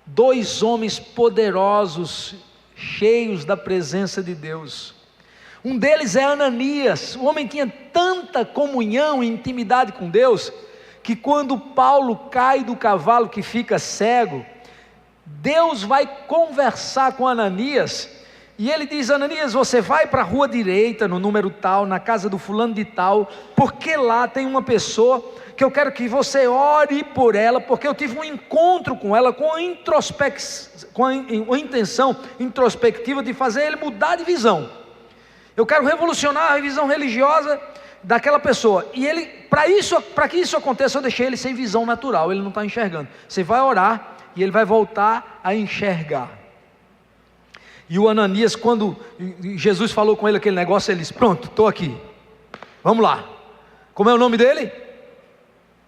dois homens poderosos, cheios da presença de Deus. Um deles é Ananias. O homem tinha tanta comunhão e intimidade com Deus, que quando Paulo cai do cavalo que fica cego, Deus vai conversar com Ananias, e ele diz: Ananias, você vai para a rua direita, no número tal, na casa do fulano de tal, porque lá tem uma pessoa que eu quero que você ore por ela, porque eu tive um encontro com ela, com a intenção introspectiva de fazer ele mudar de visão. Eu quero revolucionar a visão religiosa daquela pessoa, e ele, para que isso aconteça, eu deixei ele sem visão natural, ele não está enxergando. Você vai orar, e ele vai voltar a enxergar. E o Ananias, quando Jesus falou com ele aquele negócio, ele disse: pronto, estou aqui, vamos lá. Como é o nome dele?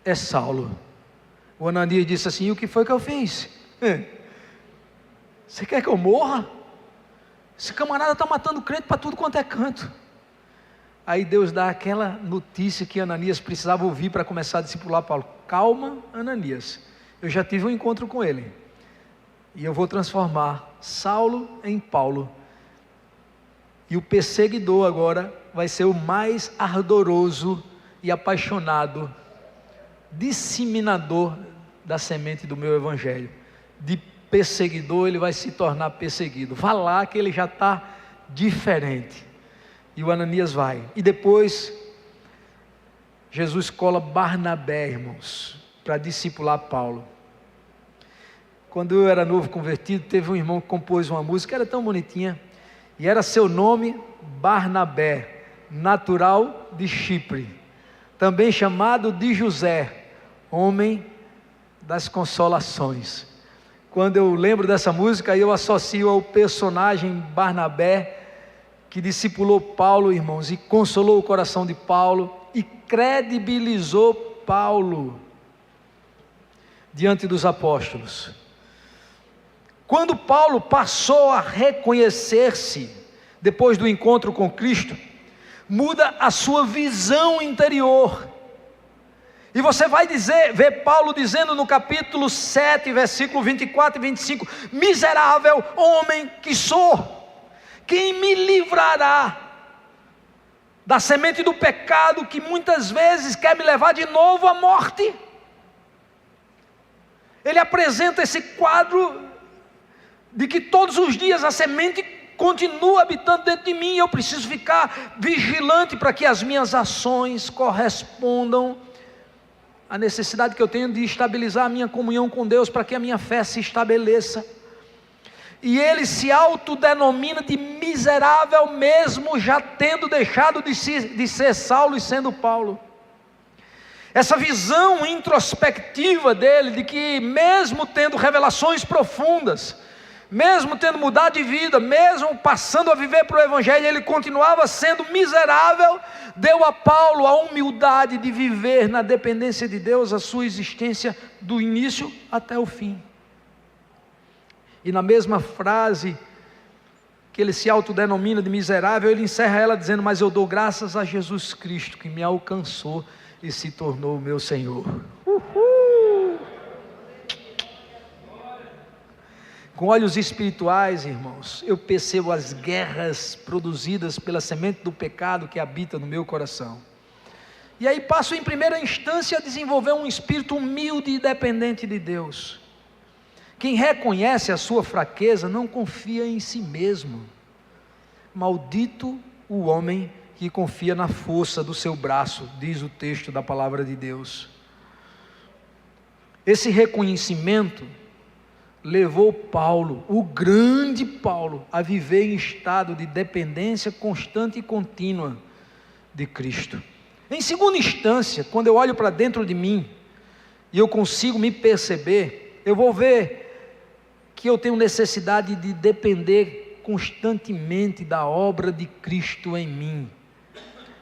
É Saulo. O Ananias disse assim: e o que foi que eu fiz? Você quer que eu morra? Esse camarada está matando crente para tudo quanto é canto. Aí Deus dá aquela notícia que Ananias precisava ouvir para começar a discipular Paulo: calma, Ananias, eu já tive um encontro com ele, e eu vou transformar Saulo em Paulo, e o perseguidor agora vai ser o mais ardoroso e apaixonado disseminador da semente do meu evangelho. De perseguidor ele vai se tornar perseguido. Vá lá que ele já está diferente. E o Ananias vai, e depois Jesus cola Barnabé, irmãos, para discipular Paulo. Quando eu era novo convertido, teve um irmão que compôs uma música, era tão bonitinha, e era seu nome Barnabé, natural de Chipre, também chamado de José, homem das consolações. Quando eu lembro dessa música, eu associo ao personagem Barnabé, que discipulou Paulo, irmãos, e consolou o coração de Paulo, e credibilizou Paulo diante dos apóstolos. Quando Paulo passou a reconhecer-se, depois do encontro com Cristo, muda a sua visão interior, e você vai ver Paulo dizendo no capítulo 7, versículo 24 e 25, miserável homem que sou, quem me livrará da semente do pecado que muitas vezes quer me levar de novo à morte? Ele apresenta esse quadro de que todos os dias a semente continua habitando dentro de mim, e eu preciso ficar vigilante para que as minhas ações correspondam à necessidade que eu tenho de estabilizar a minha comunhão com Deus, para que a minha fé se estabeleça. E ele se autodenomina de miserável, mesmo já tendo deixado de ser Saulo e sendo Paulo. Essa visão introspectiva dele, de que mesmo tendo revelações profundas, mesmo tendo mudado de vida, mesmo passando a viver para o Evangelho, ele continuava sendo miserável, deu a Paulo a humildade de viver na dependência de Deus a sua existência do início até o fim. E na mesma frase que ele se autodenomina de miserável, ele encerra ela dizendo: mas eu dou graças a Jesus Cristo, que me alcançou e se tornou o meu Senhor. Com olhos espirituais, irmãos, eu percebo as guerras produzidas pela semente do pecado que habita no meu coração. E aí passo em primeira instância a desenvolver um espírito humilde e dependente de Deus. Quem reconhece a sua fraqueza não confia em si mesmo. Maldito o homem que confia na força do seu braço, diz o texto da palavra de Deus. Esse reconhecimento levou Paulo, o grande Paulo, a viver em estado de dependência constante e contínua de Cristo. Em segunda instância, quando eu olho para dentro de mim e eu consigo me perceber, eu vou ver que eu tenho necessidade de depender constantemente da obra de Cristo em mim.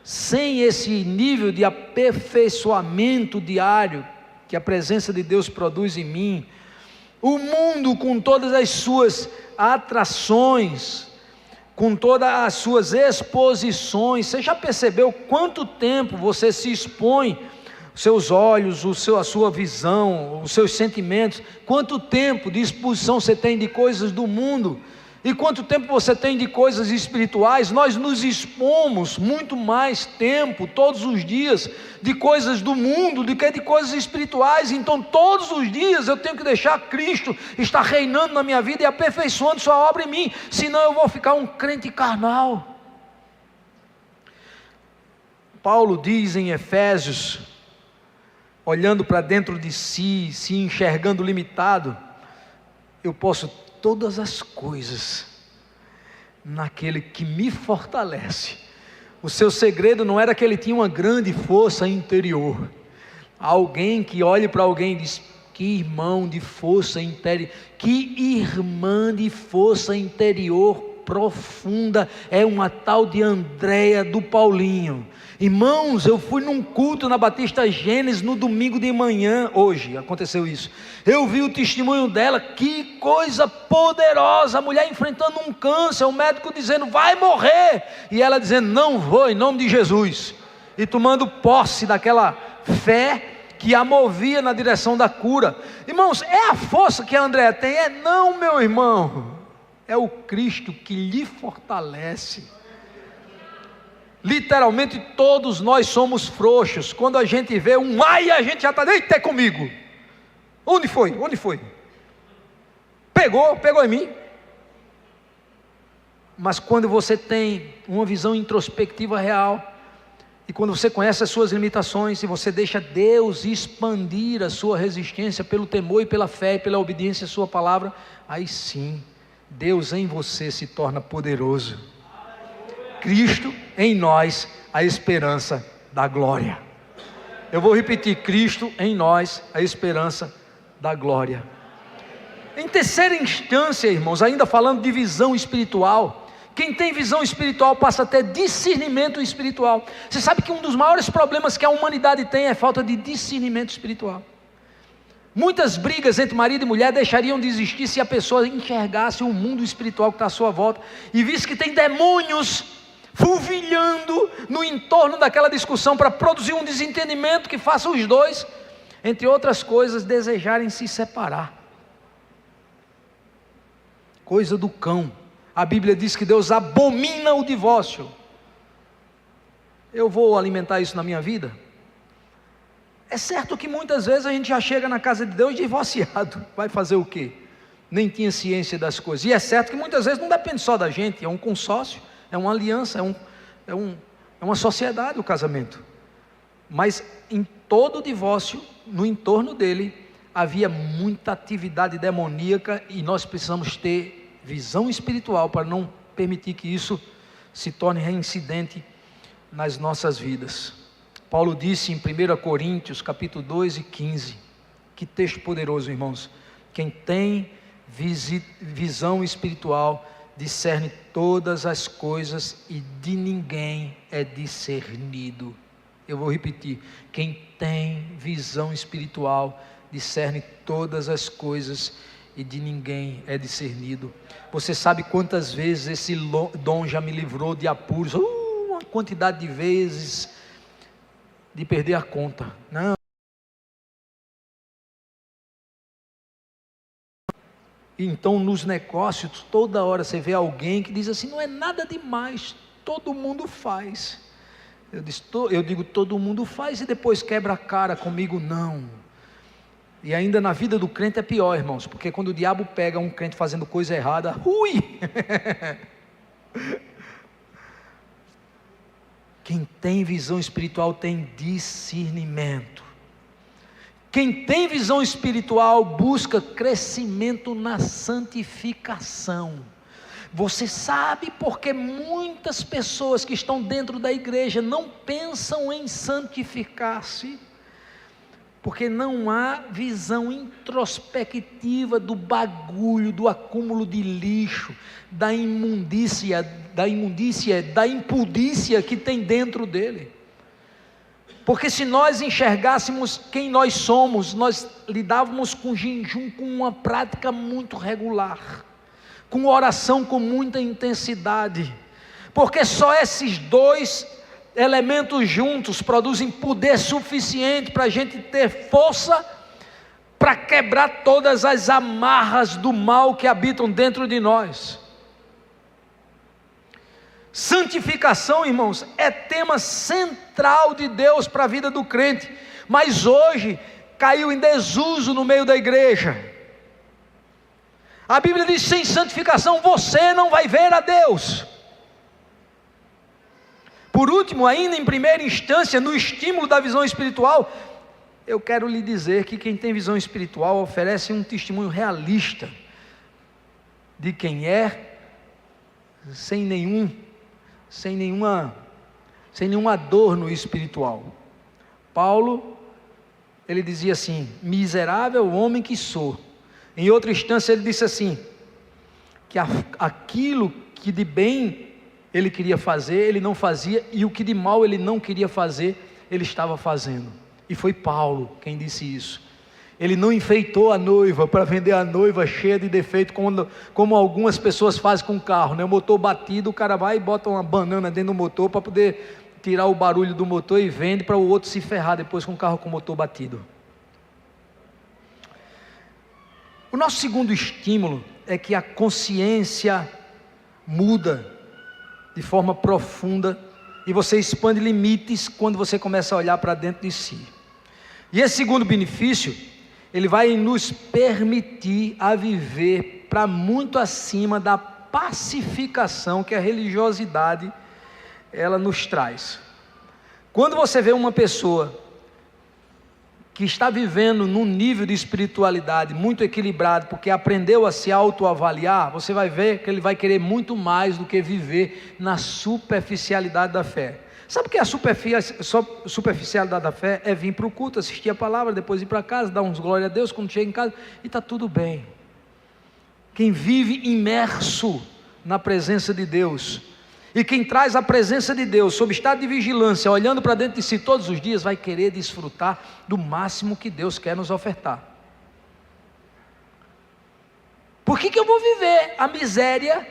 Sem esse nível de aperfeiçoamento diário que a presença de Deus produz em mim, o mundo, com todas as suas atrações, com todas as suas exposições, você já percebeu quanto tempo você se expõe, seus olhos, a sua visão, os seus sentimentos, quanto tempo de exposição você tem de coisas do mundo, e quanto tempo você tem de coisas espirituais? Nós nos expomos muito mais tempo, todos os dias, de coisas do mundo, do que de coisas espirituais. Então todos os dias eu tenho que deixar Cristo estar reinando na minha vida e aperfeiçoando sua obra em mim, senão eu vou ficar um crente carnal. Paulo diz em Efésios, olhando para dentro de si, se enxergando limitado, eu posso todas as coisas naquele que me fortalece. O seu segredo não era que ele tinha uma grande força interior. Alguém que olhe para alguém e diz: que irmão de força interior, que irmã de força interior profunda é uma tal de Andréia do Paulinho. Irmãos, eu fui num culto na Batista Gênesis no domingo de manhã, hoje aconteceu isso. Eu vi o testemunho dela, que coisa poderosa, a mulher enfrentando um câncer, o médico dizendo: vai morrer, e ela dizendo: não vou, em nome de Jesus, e tomando posse daquela fé que a movia na direção da cura. Irmãos, é a força que a Andréia tem? Não, meu irmão, é o Cristo que lhe fortalece. Literalmente todos nós somos frouxos. Quando a gente vê um ai, a gente já está, eita, é comigo. Onde foi? Pegou em mim. Mas quando você tem uma visão introspectiva real, e quando você conhece as suas limitações, e você deixa Deus expandir a sua resistência pelo temor e pela fé e pela obediência à sua palavra, aí sim, Deus em você se torna poderoso. Cristo em nós, a esperança da glória. Eu vou repetir: Cristo em nós, a esperança da glória. Em terceira instância, irmãos, ainda falando de visão espiritual, quem tem visão espiritual passa a ter discernimento espiritual. Você sabe que um dos maiores problemas que a humanidade tem é falta de discernimento espiritual. Muitas brigas entre marido e mulher deixariam de existir se a pessoa enxergasse o mundo espiritual que está à sua volta e visse que tem demônios fulvilhando no entorno daquela discussão para produzir um desentendimento que faça os dois, entre outras coisas, desejarem se separar. Coisa do cão. A Bíblia diz que Deus abomina o divórcio. Eu vou alimentar isso na minha vida? É certo que muitas vezes a gente já chega na casa de Deus divorciado. Vai fazer o quê? Nem tinha ciência das coisas. E é certo que muitas vezes não depende só da gente, é um consórcio, é uma aliança, é uma sociedade o casamento. Mas em todo o divórcio, no entorno dele, havia muita atividade demoníaca, e nós precisamos ter visão espiritual para não permitir que isso se torne reincidente nas nossas vidas. Paulo disse em 1 Coríntios capítulo 2 e 15, que texto poderoso, irmãos: quem tem visão espiritual discerne todas as coisas, e de ninguém é discernido. Eu vou repetir: quem tem visão espiritual discerne todas as coisas, e de ninguém é discernido. Você sabe quantas vezes esse dom já me livrou de apuros? Uma quantidade de vezes, de perder a conta. Não. Então nos negócios, toda hora você vê alguém que diz assim, não é nada demais, todo mundo faz. Eu digo, todo mundo faz e depois quebra a cara comigo, não. E ainda na vida do crente é pior, irmãos, porque quando o diabo pega um crente fazendo coisa errada, Quem tem visão espiritual tem discernimento. Quem tem visão espiritual busca crescimento na santificação. Você sabe porque muitas pessoas que estão dentro da igreja não pensam em santificar-se? Porque não há visão introspectiva do bagulho, do acúmulo de lixo, da impudícia que tem dentro dele. Porque se nós enxergássemos quem nós somos, nós lidávamos com jejum com uma prática muito regular, com oração com muita intensidade, porque só esses dois elementos juntos produzem poder suficiente para a gente ter força para quebrar todas as amarras do mal que habitam dentro de nós. Santificação, irmãos, é tema central de Deus para a vida do crente, mas hoje caiu em desuso no meio da igreja. A Bíblia diz: sem santificação você não vai ver a Deus. Por último, ainda em primeira instância, no estímulo da visão espiritual, eu quero lhe dizer que quem tem visão espiritual oferece um testemunho realista de quem é, sem nenhuma adorno espiritual. Paulo, ele dizia assim: miserável homem que sou. Em outra instância ele disse assim, que aquilo que de bem ele queria fazer, ele não fazia, e o que de mal ele não queria fazer, ele estava fazendo. E foi Paulo quem disse isso. Ele não enfeitou a noiva para vender a noiva cheia de defeito, como algumas pessoas fazem com o carro, né? O motor batido, o cara vai e bota uma banana dentro do motor para poder tirar o barulho do motor e vende para o outro se ferrar depois com o carro com o motor batido. O nosso segundo estímulo é que a consciência muda de forma profunda e você expande limites quando você começa a olhar para dentro de si. E esse segundo benefício, ele vai nos permitir a viver para muito acima da pacificação que a religiosidade ela nos traz. Quando você vê uma pessoa que está vivendo num nível de espiritualidade muito equilibrado, porque aprendeu a se autoavaliar, você vai ver que ele vai querer muito mais do que viver na superficialidade da fé. Sabe o que é a superficialidade da fé? É vir para o culto, assistir a palavra, depois ir para casa, dar uns glória a Deus quando chega em casa, e está tudo bem. Quem vive imerso na presença de Deus, e quem traz a presença de Deus sob estado de vigilância, olhando para dentro de si todos os dias, vai querer desfrutar do máximo que Deus quer nos ofertar. Por que eu vou viver a miséria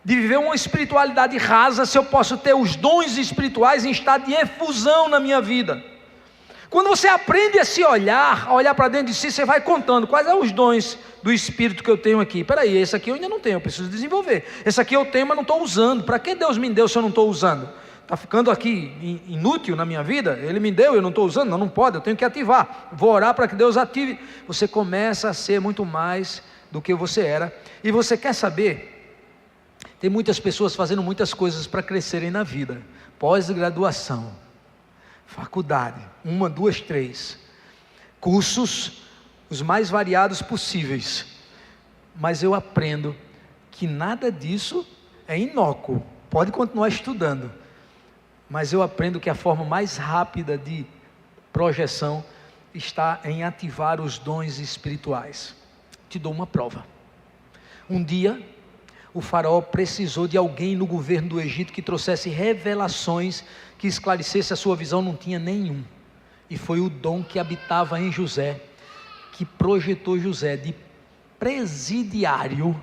de viver uma espiritualidade rasa, se eu posso ter os dons espirituais em estado de efusão na minha vida? Quando você aprende a se olhar, a olhar para dentro de si, você vai contando quais são os dons do Espírito que eu tenho aqui. Peraí, esse aqui eu ainda não tenho, eu preciso desenvolver. Esse aqui eu tenho, mas não estou usando. Para que Deus me deu se eu não estou usando? Está ficando aqui inútil na minha vida? Ele me deu, eu não estou usando? Não pode, eu tenho que ativar. Vou orar para que Deus ative. Você começa a ser muito mais do que você era. E você quer saber? Tem muitas pessoas fazendo muitas coisas para crescerem na vida. Pós-graduação, faculdade, 1, 2, 3, cursos os mais variados possíveis, mas eu aprendo que nada disso é inócuo. Pode continuar estudando, mas eu aprendo que a forma mais rápida de projeção está em ativar os dons espirituais. Te dou uma prova. Um dia o faraó precisou de alguém no governo do Egito que trouxesse revelações, que esclarecesse a sua visão. Não tinha nenhum, e foi o dom que habitava em José, que projetou José de presidiário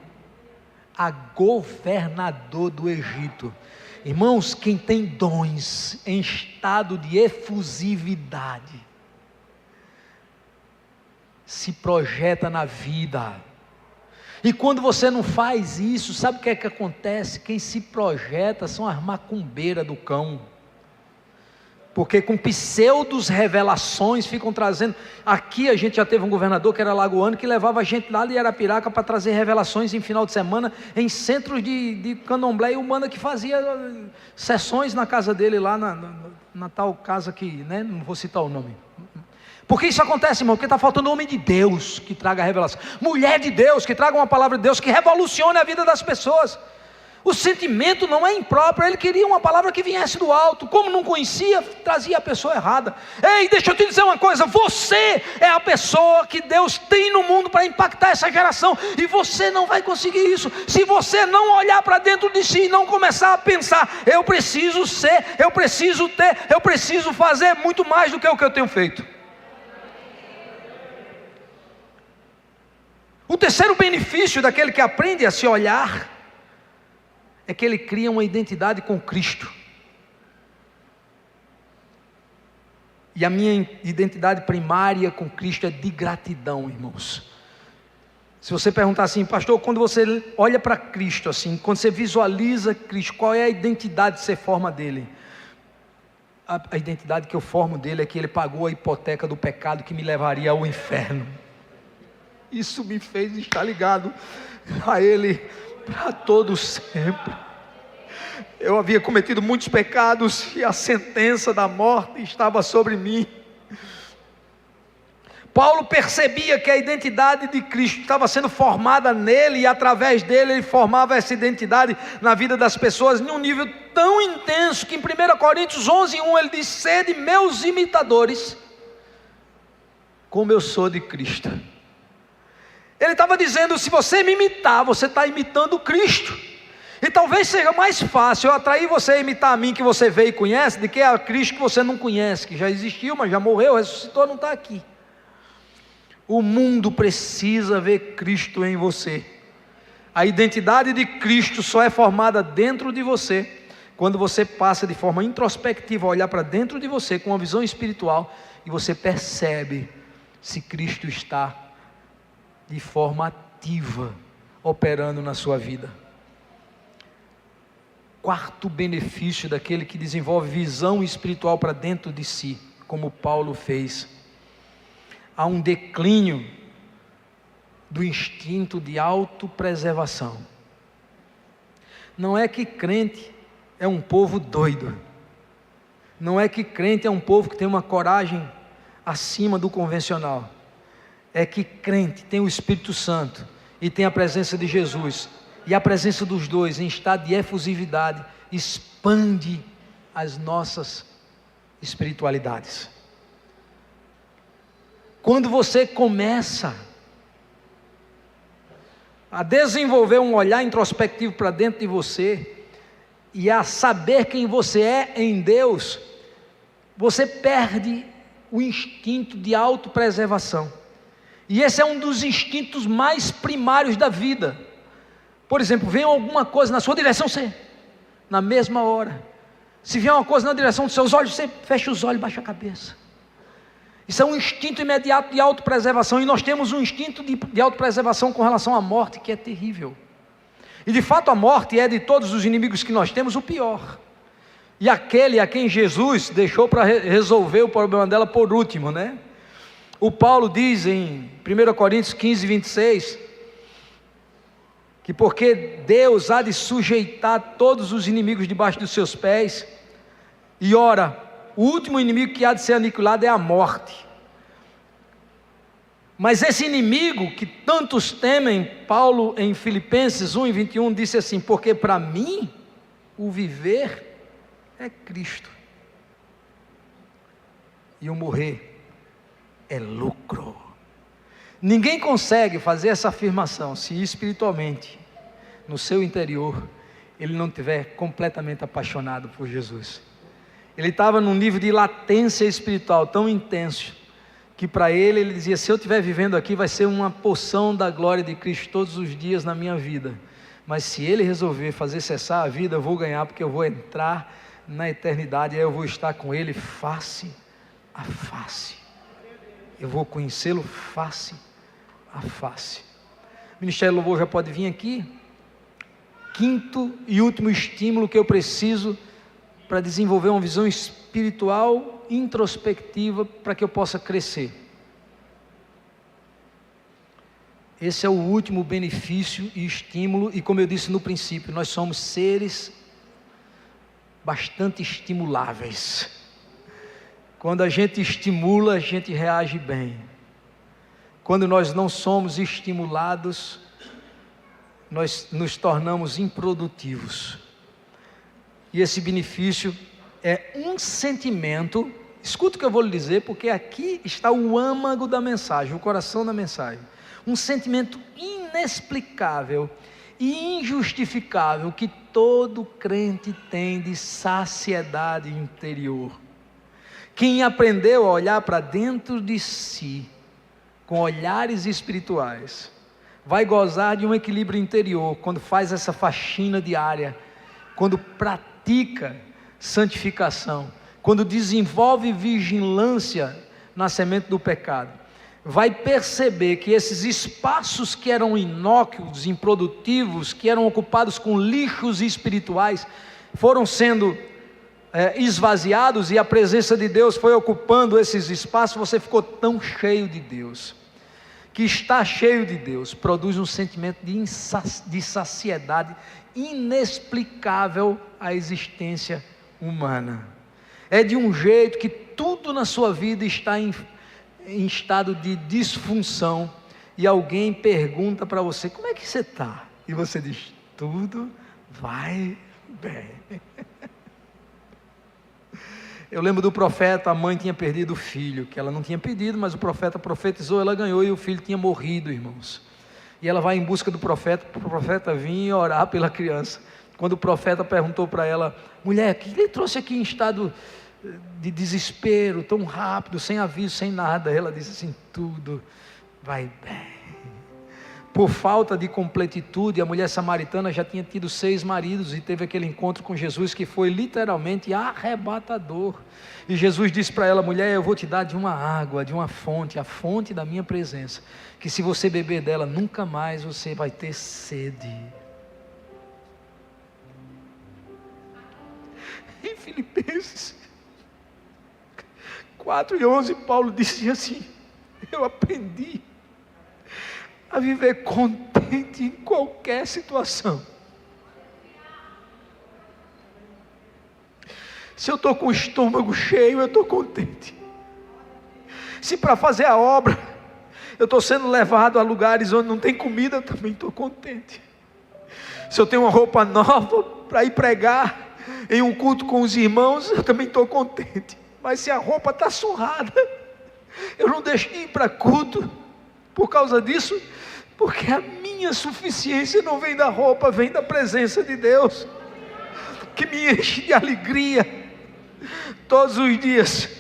a governador do Egito. Irmãos, quem tem dons em estado de efusividade, se projeta na vida. E quando você não faz isso, sabe o que é que acontece? Quem se projeta são as macumbeiras do cão. Porque com pseudos revelações ficam trazendo. Aqui a gente já teve um governador que era lagoano, que levava a gente lá de Arapiraca para trazer revelações em final de semana, em centros de candomblé e umbanda, que fazia sessões na casa dele lá, na tal casa que, né, não vou citar o nome. Por que isso acontece, irmão? Porque está faltando homem de Deus que traga a revelação, mulher de Deus que traga uma palavra de Deus que revolucione a vida das pessoas. O sentimento não é impróprio, ele queria uma palavra que viesse do alto. Como não conhecia, trazia a pessoa errada. Ei, deixa eu te dizer uma coisa, você é a pessoa que Deus tem no mundo para impactar essa geração, e você não vai conseguir isso se você não olhar para dentro de si e não começar a pensar: eu preciso ser, eu preciso ter, eu preciso fazer muito mais do que o que eu tenho feito. O terceiro benefício daquele que aprende a se olhar é que ele cria uma identidade com Cristo. E a minha identidade primária com Cristo é de gratidão, irmãos. Se você perguntar assim: pastor, quando você olha para Cristo assim, quando você visualiza Cristo, qual é a identidade que você forma dele? A identidade que eu formo dele é que ele pagou a hipoteca do pecado que me levaria ao inferno. Isso me fez estar ligado a ele para todo sempre. Eu havia cometido muitos pecados e a sentença da morte estava sobre mim. Paulo percebia que a identidade de Cristo estava sendo formada nele, e através dele ele formava essa identidade na vida das pessoas em um nível tão intenso que em 1 Coríntios 11:1 ele diz: sede meus imitadores, como eu sou de Cristo. Ele estava dizendo: se você me imitar, você está imitando Cristo. E talvez seja mais fácil eu atrair você a imitar a mim, que você vê e conhece, do que a Cristo que você não conhece, que já existiu, mas já morreu, ressuscitou, não está aqui. O mundo precisa ver Cristo em você. A identidade de Cristo só é formada dentro de você quando você passa de forma introspectiva a olhar para dentro de você com uma visão espiritual, e você percebe se Cristo está de forma ativa operando na sua vida. Quarto benefício daquele que desenvolve visão espiritual para dentro de si, como Paulo fez: há um declínio do instinto de autopreservação. Não é que crente é um povo doido, não é que crente é um povo que tem uma coragem acima do convencional. É que crente tem o Espírito Santo e tem a presença de Jesus, e a presença dos dois em estado de efusividade expande as nossas espiritualidades. Quando você começa a desenvolver um olhar introspectivo para dentro de você, e a saber quem você é em Deus, você perde o instinto de autopreservação. E esse é um dos instintos mais primários da vida. Por exemplo, vem alguma coisa na sua direção, você, na mesma hora, se vier uma coisa na direção dos seus olhos, você fecha os olhos e baixa a cabeça. Isso é um instinto imediato de autopreservação, e nós temos um instinto de autopreservação com relação à morte, que é terrível. E de fato a morte é, de todos os inimigos que nós temos, o pior. E aquele a quem Jesus deixou para resolver o problema dela por último, né? O Paulo diz em 1 Coríntios 15:26, que porque Deus há de sujeitar todos os inimigos debaixo dos seus pés, e ora, o último inimigo que há de ser aniquilado é a morte. Mas esse inimigo que tantos temem, Paulo em Filipenses 1:21 disse assim: porque para mim o viver é Cristo, e o morrer é lucro. Ninguém consegue fazer essa afirmação se espiritualmente, no seu interior, ele não estiver completamente apaixonado por Jesus. Ele estava num nível de latência espiritual tão intenso, que para ele dizia: se eu estiver vivendo aqui, vai ser uma porção da glória de Cristo todos os dias na minha vida, mas se ele resolver fazer cessar a vida, eu vou ganhar, porque eu vou entrar na eternidade, e aí eu vou estar com ele face a face, eu vou conhecê-lo face a face. O Ministério do Louvor já pode vir aqui. Quinto e último estímulo que eu preciso para desenvolver uma visão espiritual introspectiva para que eu possa crescer. Esse é o último benefício e estímulo, e como eu disse no princípio, nós somos seres bastante estimuláveis. Quando a gente estimula, a gente reage bem. Quando nós não somos estimulados, nós nos tornamos improdutivos. E esse benefício é um sentimento, escuta o que eu vou lhe dizer, porque aqui está o âmago da mensagem, o coração da mensagem. Um sentimento inexplicável e injustificável que todo crente tem de saciedade interior. Quem aprendeu a olhar para dentro de si, com olhares espirituais, vai gozar de um equilíbrio interior, quando faz essa faxina diária, quando pratica santificação, quando desenvolve vigilância na semente do pecado, vai perceber que esses espaços que eram inócuos, improdutivos, que eram ocupados com lixos espirituais, foram sendo esvaziados, e a presença de Deus foi ocupando esses espaços. Você ficou tão cheio de Deus, que estar cheio de Deus produz um sentimento de saciedade inexplicável à existência humana. É de um jeito que tudo na sua vida está em estado de disfunção, e alguém pergunta para você: como é que você está? E você diz: tudo vai bem. Eu lembro do profeta, a mãe tinha perdido o filho, que ela não tinha pedido, mas o profeta profetizou, ela ganhou, e o filho tinha morrido, irmãos. E ela vai em busca do profeta, para o profeta vir orar pela criança. Quando o profeta perguntou para ela: mulher, o que lhe trouxe aqui em estado de desespero, tão rápido, sem aviso, sem nada? Ela disse assim: tudo vai bem. Por falta de completitude, a mulher samaritana já tinha tido 6 maridos, e teve aquele encontro com Jesus que foi literalmente arrebatador. E Jesus disse para ela: mulher, eu vou te dar de uma água, de uma fonte, a fonte da minha presença, que se você beber dela, nunca mais você vai ter sede. Em Filipenses 4:11, Paulo disse assim: eu aprendi a viver contente em qualquer situação. Se eu estou com o estômago cheio, eu estou contente. Se para fazer a obra eu estou sendo levado a lugares onde não tem comida, eu também estou contente. Se eu tenho uma roupa nova para ir pregar em um culto com os irmãos, eu também estou contente. Mas se a roupa está surrada, eu não deixo de ir para culto por causa disso, porque a minha suficiência não vem da roupa, vem da presença de Deus, que me enche de alegria todos os dias.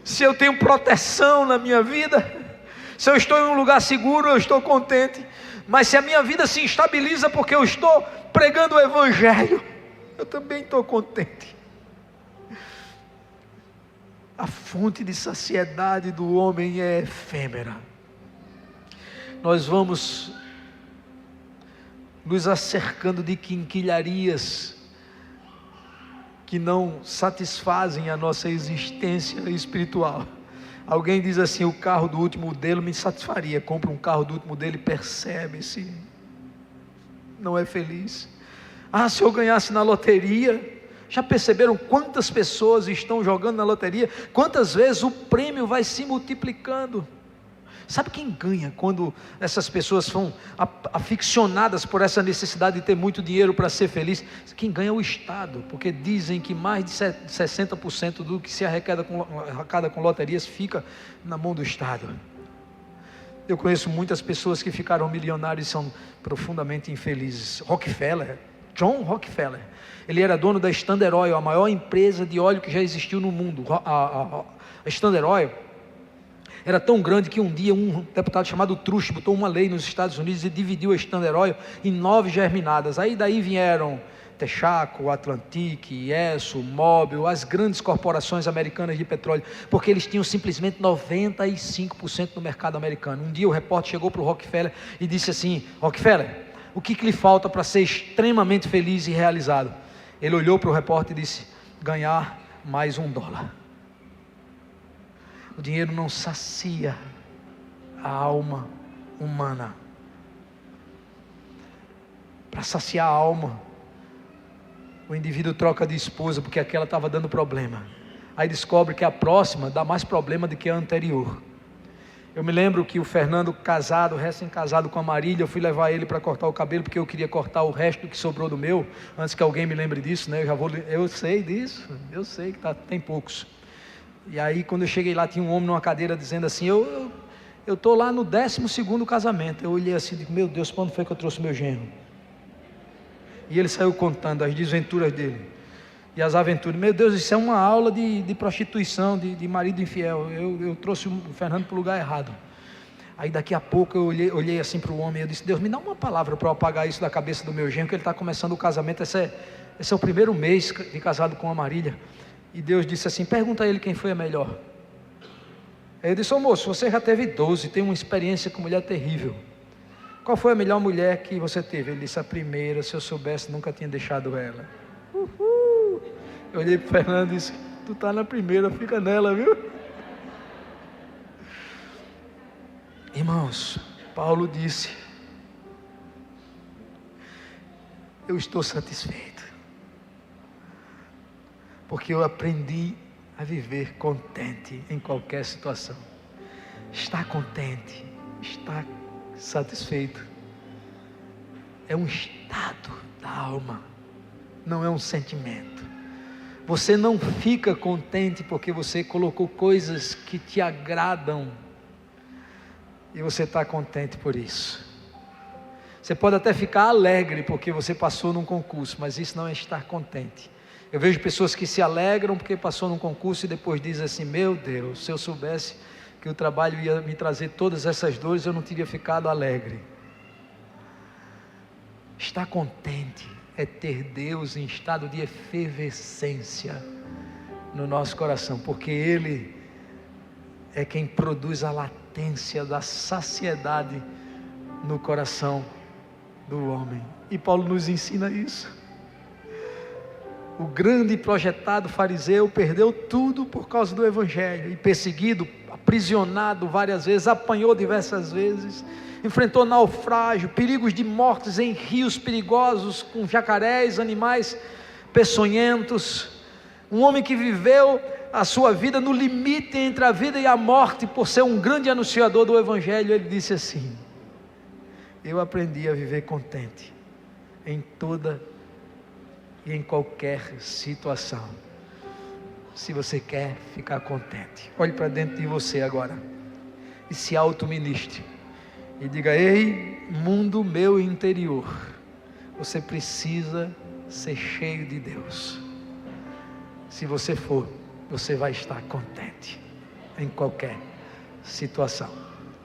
Se eu tenho proteção na minha vida, se eu estou em um lugar seguro, eu estou contente. Mas se a minha vida se estabiliza porque eu estou pregando o Evangelho, eu também estou contente. A fonte de saciedade do homem é efêmera. Nós vamos nos acercando de quinquilharias que não satisfazem a nossa existência espiritual. Alguém diz assim: o carro do último modelo me satisfaria. Compra um carro do último modelo e percebe-se, não é feliz. Ah, se eu ganhasse na loteria. Já perceberam quantas pessoas estão jogando na loteria? Quantas vezes o prêmio vai se multiplicando? Sabe quem ganha quando essas pessoas são aficionadas por essa necessidade de ter muito dinheiro para ser feliz? Quem ganha é o Estado, porque dizem que mais de 60% do que se arrecada com loterias fica na mão do Estado. Eu conheço muitas pessoas que ficaram milionários e são profundamente infelizes. John Rockefeller, ele era dono da Standard Oil, a maior empresa de óleo que já existiu no mundo. A Standard Oil era tão grande que um dia um deputado chamado Trush botou uma lei nos Estados Unidos e dividiu a Standard Oil em 9 germinadas. Aí daí vieram Texaco, Atlantic, Esso, Mobil, as grandes corporações americanas de petróleo, porque eles tinham simplesmente 95% do mercado americano. Um dia o repórter chegou para o Rockefeller e disse assim: Rockefeller, o que lhe falta para ser extremamente feliz e realizado? Ele olhou para o repórter e disse: ganhar mais $1. O dinheiro não sacia a alma humana. Para saciar a alma, o indivíduo troca de esposa porque aquela estava dando problema. Aí descobre que a próxima dá mais problema do que a anterior. Eu me lembro que o Fernando, casado, recém-casado com a Marília, eu fui levar ele para cortar o cabelo porque eu queria cortar o resto que sobrou do meu, antes que alguém me lembre disso, né? Eu sei disso, eu sei que tem poucos. E aí quando eu cheguei lá, tinha um homem numa cadeira dizendo assim: eu estou lá no 12º casamento. Eu olhei assim e digo: meu Deus, quando foi que eu trouxe meu genro? E ele saiu contando as desventuras dele e as aventuras. Meu Deus, isso é uma aula de prostituição, de marido infiel. Eu trouxe o Fernando para o lugar errado. Aí daqui a pouco eu olhei assim para o homem e eu disse: Deus, me dá uma palavra para eu apagar isso da cabeça do meu genro, que ele está começando o casamento. Esse é o primeiro mês de casado com a Marília. E Deus disse assim: pergunta a ele quem foi a melhor. Aí eu disse: ô moço, você já teve 12, tem uma experiência com mulher terrível. Qual foi a melhor mulher que você teve? Ele disse: a primeira. Se eu soubesse, nunca tinha deixado ela. Uhul. Eu olhei para o Fernando e disse: tu está na primeira, fica nela, viu? Irmãos, Paulo disse: eu estou satisfeito, porque eu aprendi a viver contente em qualquer situação. Estar contente, estar satisfeito, é um estado da alma, não é um sentimento. Você não fica contente porque você colocou coisas que te agradam e você está contente por isso. Você pode até ficar alegre porque você passou num concurso, mas isso não é estar contente. Eu vejo pessoas que se alegram porque passou num concurso e depois dizem assim: meu Deus, se eu soubesse que o trabalho ia me trazer todas essas dores, eu não teria ficado alegre. Estar contente é ter Deus em estado de efervescência no nosso coração, porque Ele é quem produz a latência da saciedade no coração do homem. E Paulo nos ensina isso. O grande projetado fariseu perdeu tudo por causa do Evangelho, e perseguido, aprisionado várias vezes, apanhou diversas vezes, enfrentou naufrágio, perigos de mortes em rios perigosos, com jacarés, animais peçonhentos. Um homem que viveu a sua vida no limite entre a vida e a morte, por ser um grande anunciador do Evangelho. Ele disse assim: eu aprendi a viver contente em toda e em qualquer situação. Se você quer ficar contente, olhe para dentro de você agora e se auto-ministre e diga: ei, mundo meu interior, você precisa ser cheio de Deus. Se você for, você vai estar contente em qualquer situação.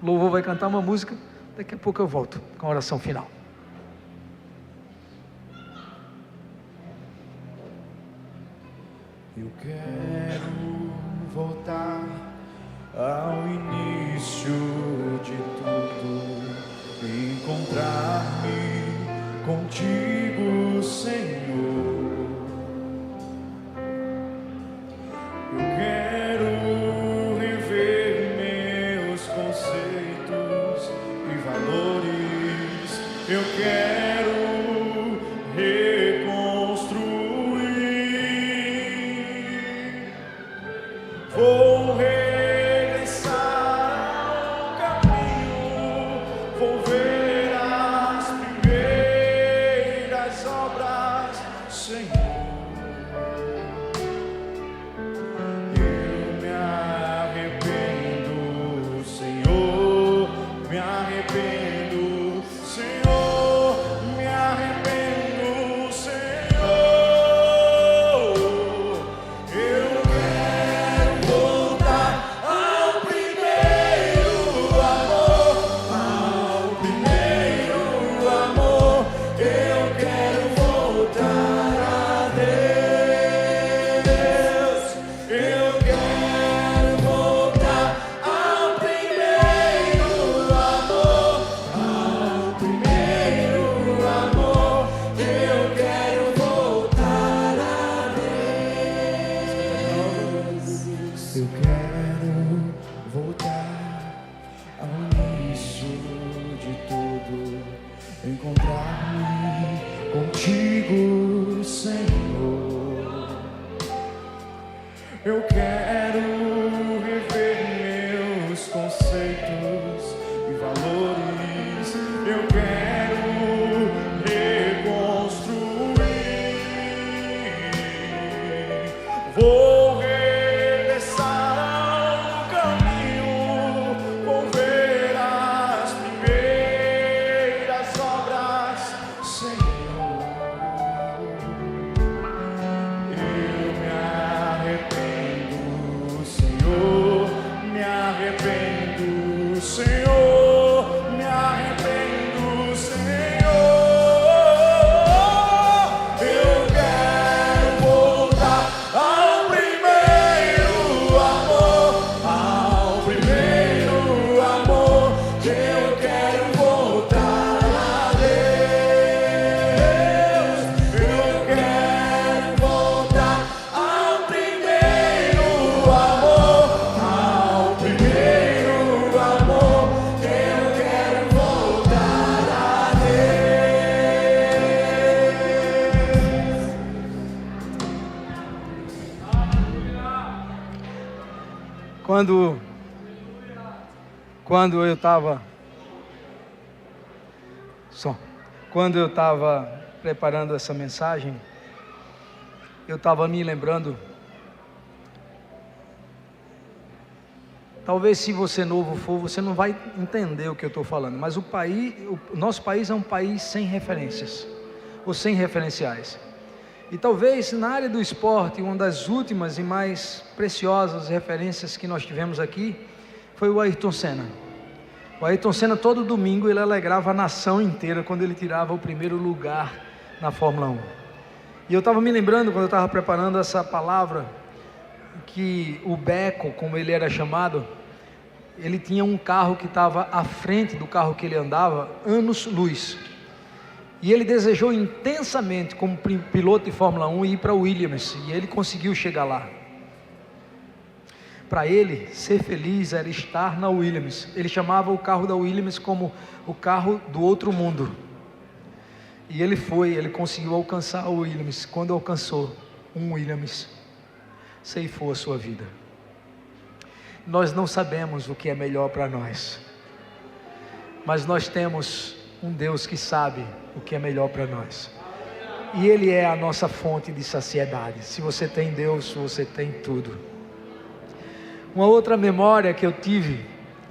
O louvor vai cantar uma música, daqui a pouco eu volto com a oração final. Eu quero voltar ao início de tudo, encontrar-me contigo, Senhor. Eu quero rever meus conceitos e valores. Eu quero vou regressar ao caminho, vou ver as primeiras obras, Senhor. Eu me arrependo, Senhor, me arrependo, Senhor, me arrependo, Senhor. Eu quero voltar. contigo, Senhor. Eu quero rever meus conceitos e valores. Eu quero reconstruir. Vou regressar ao caminho, vou ver as primeiras obras, Senhor. Eu me arrependo, Senhor, me arrependo, Senhor, me arrependo, Senhor. Eu quero voltar ao primeiro amor, ao primeiro amor. Eu quero voltar a Deus. Eu quero voltar ao primeiro amor, ao primeiro amor. Eu quero voltar a Deus. Quando eu estava preparando essa mensagem, eu estava me lembrando. Talvez se você novo for, você não vai entender o que eu estou falando, mas o nosso país é um país sem referências, ou sem referenciais. E talvez na área do esporte, uma das últimas e mais preciosas referências que nós tivemos aqui, foi o Ayrton Senna. O Ayrton Senna todo domingo ele alegrava a nação inteira quando ele tirava o primeiro lugar na Fórmula 1. E eu estava me lembrando, quando eu estava preparando essa palavra, que o Beco, como ele era chamado, ele tinha um carro que estava à frente do carro que ele andava, anos-luz. E ele desejou intensamente, como piloto de Fórmula 1, ir para Williams, e ele conseguiu chegar lá. Para ele, ser feliz era estar na Williams. Ele chamava o carro da Williams como o carro do outro mundo. E ele conseguiu alcançar o Williams. Quando alcançou um Williams, ceifou a sua vida. Nós não sabemos o que é melhor para nós, mas nós temos um Deus que sabe o que é melhor para nós, e Ele é a nossa fonte de saciedade. Se você tem Deus, você tem tudo. Uma outra memória que eu tive,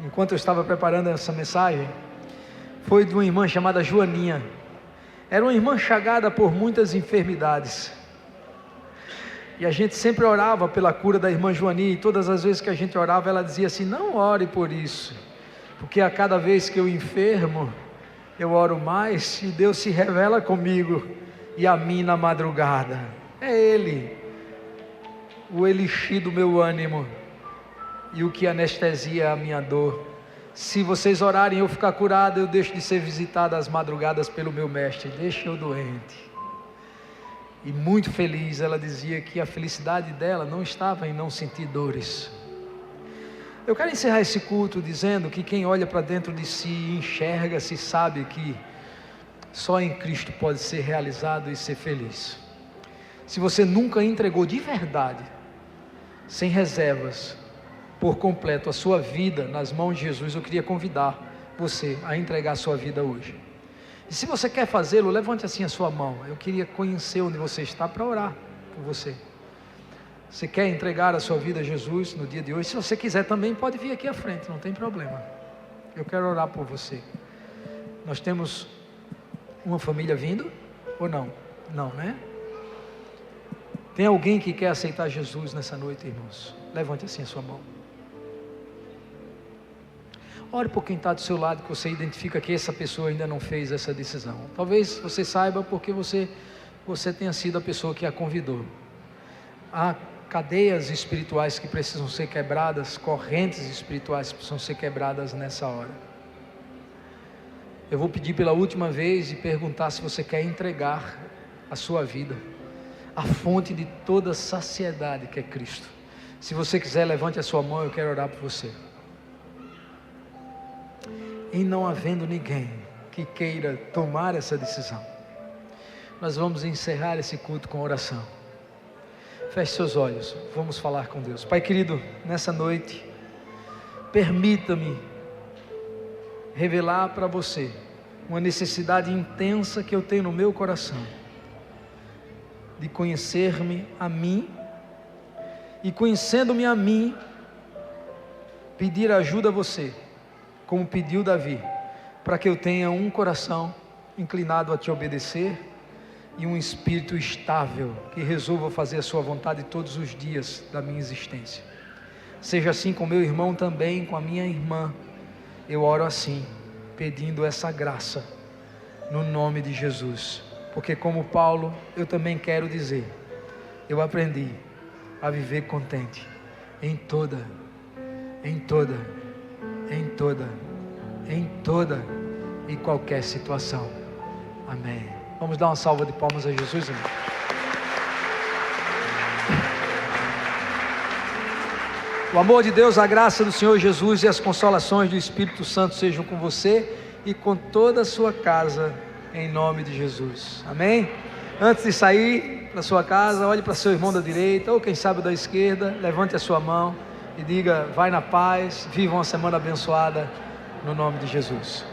enquanto eu estava preparando essa mensagem, foi de uma irmã chamada Joaninha. Era uma irmã chagada por muitas enfermidades, e a gente sempre orava pela cura da irmã Joaninha, e todas as vezes que a gente orava, ela dizia assim: não ore por isso, porque a cada vez que eu enfermo, eu oro mais, e Deus se revela comigo e a mim na madrugada. É Ele, o elixir do meu ânimo, e o que anestesia a minha dor. Se vocês orarem e eu ficar curado, eu deixo de ser visitado às madrugadas pelo meu mestre, deixa eu doente. E muito feliz, ela dizia que a felicidade dela não estava em não sentir dores. Eu quero encerrar esse culto dizendo que quem olha para dentro de si, enxerga-se, sabe que só em Cristo pode ser realizado e ser feliz. Se você nunca entregou de verdade, sem reservas, por completo a sua vida nas mãos de Jesus, eu queria convidar você a entregar a sua vida hoje. E se você quer fazê-lo, levante assim a sua mão. Eu queria conhecer onde você está para orar por você. Você quer entregar a sua vida a Jesus no dia de hoje? Se você quiser também, pode vir aqui à frente, não tem problema. Eu quero orar por você. Nós temos uma família vindo? Ou não? Não, né? Tem alguém que quer aceitar Jesus nessa noite, irmãos? Levante assim a sua mão. Ore por quem está do seu lado, que você identifica que essa pessoa ainda não fez essa decisão. Talvez você saiba porque você tenha sido a pessoa que a convidou. Há cadeias espirituais que precisam ser quebradas, correntes espirituais que precisam ser quebradas nessa hora. Eu vou pedir pela última vez e perguntar se você quer entregar a sua vida à fonte de toda saciedade que é Cristo. Se você quiser, levante a sua mão, eu quero orar por você. E não havendo ninguém que queira tomar essa decisão, nós vamos encerrar esse culto com oração. Feche seus olhos, vamos falar com Deus. Pai querido, nessa noite, permita-me revelar para você uma necessidade intensa que eu tenho no meu coração, de conhecer-me a mim, e conhecendo-me a mim, pedir ajuda a você, como pediu Davi, para que eu tenha um coração inclinado a te obedecer, e um espírito estável, que resolva fazer a sua vontade todos os dias da minha existência. Seja assim com meu irmão também, com a minha irmã. Eu oro assim, pedindo essa graça, no nome de Jesus, porque como Paulo, eu também quero dizer, eu aprendi a viver contente, em toda e qualquer situação. Amém. Vamos dar uma salva de palmas a Jesus, irmão. O amor de Deus, a graça do Senhor Jesus e as consolações do Espírito Santo sejam com você e com toda a sua casa, em nome de Jesus. Amém? Antes de sair para sua casa, olhe para seu irmão da direita, ou quem sabe da esquerda, levante a sua mão e diga: vai na paz, viva uma semana abençoada, no nome de Jesus.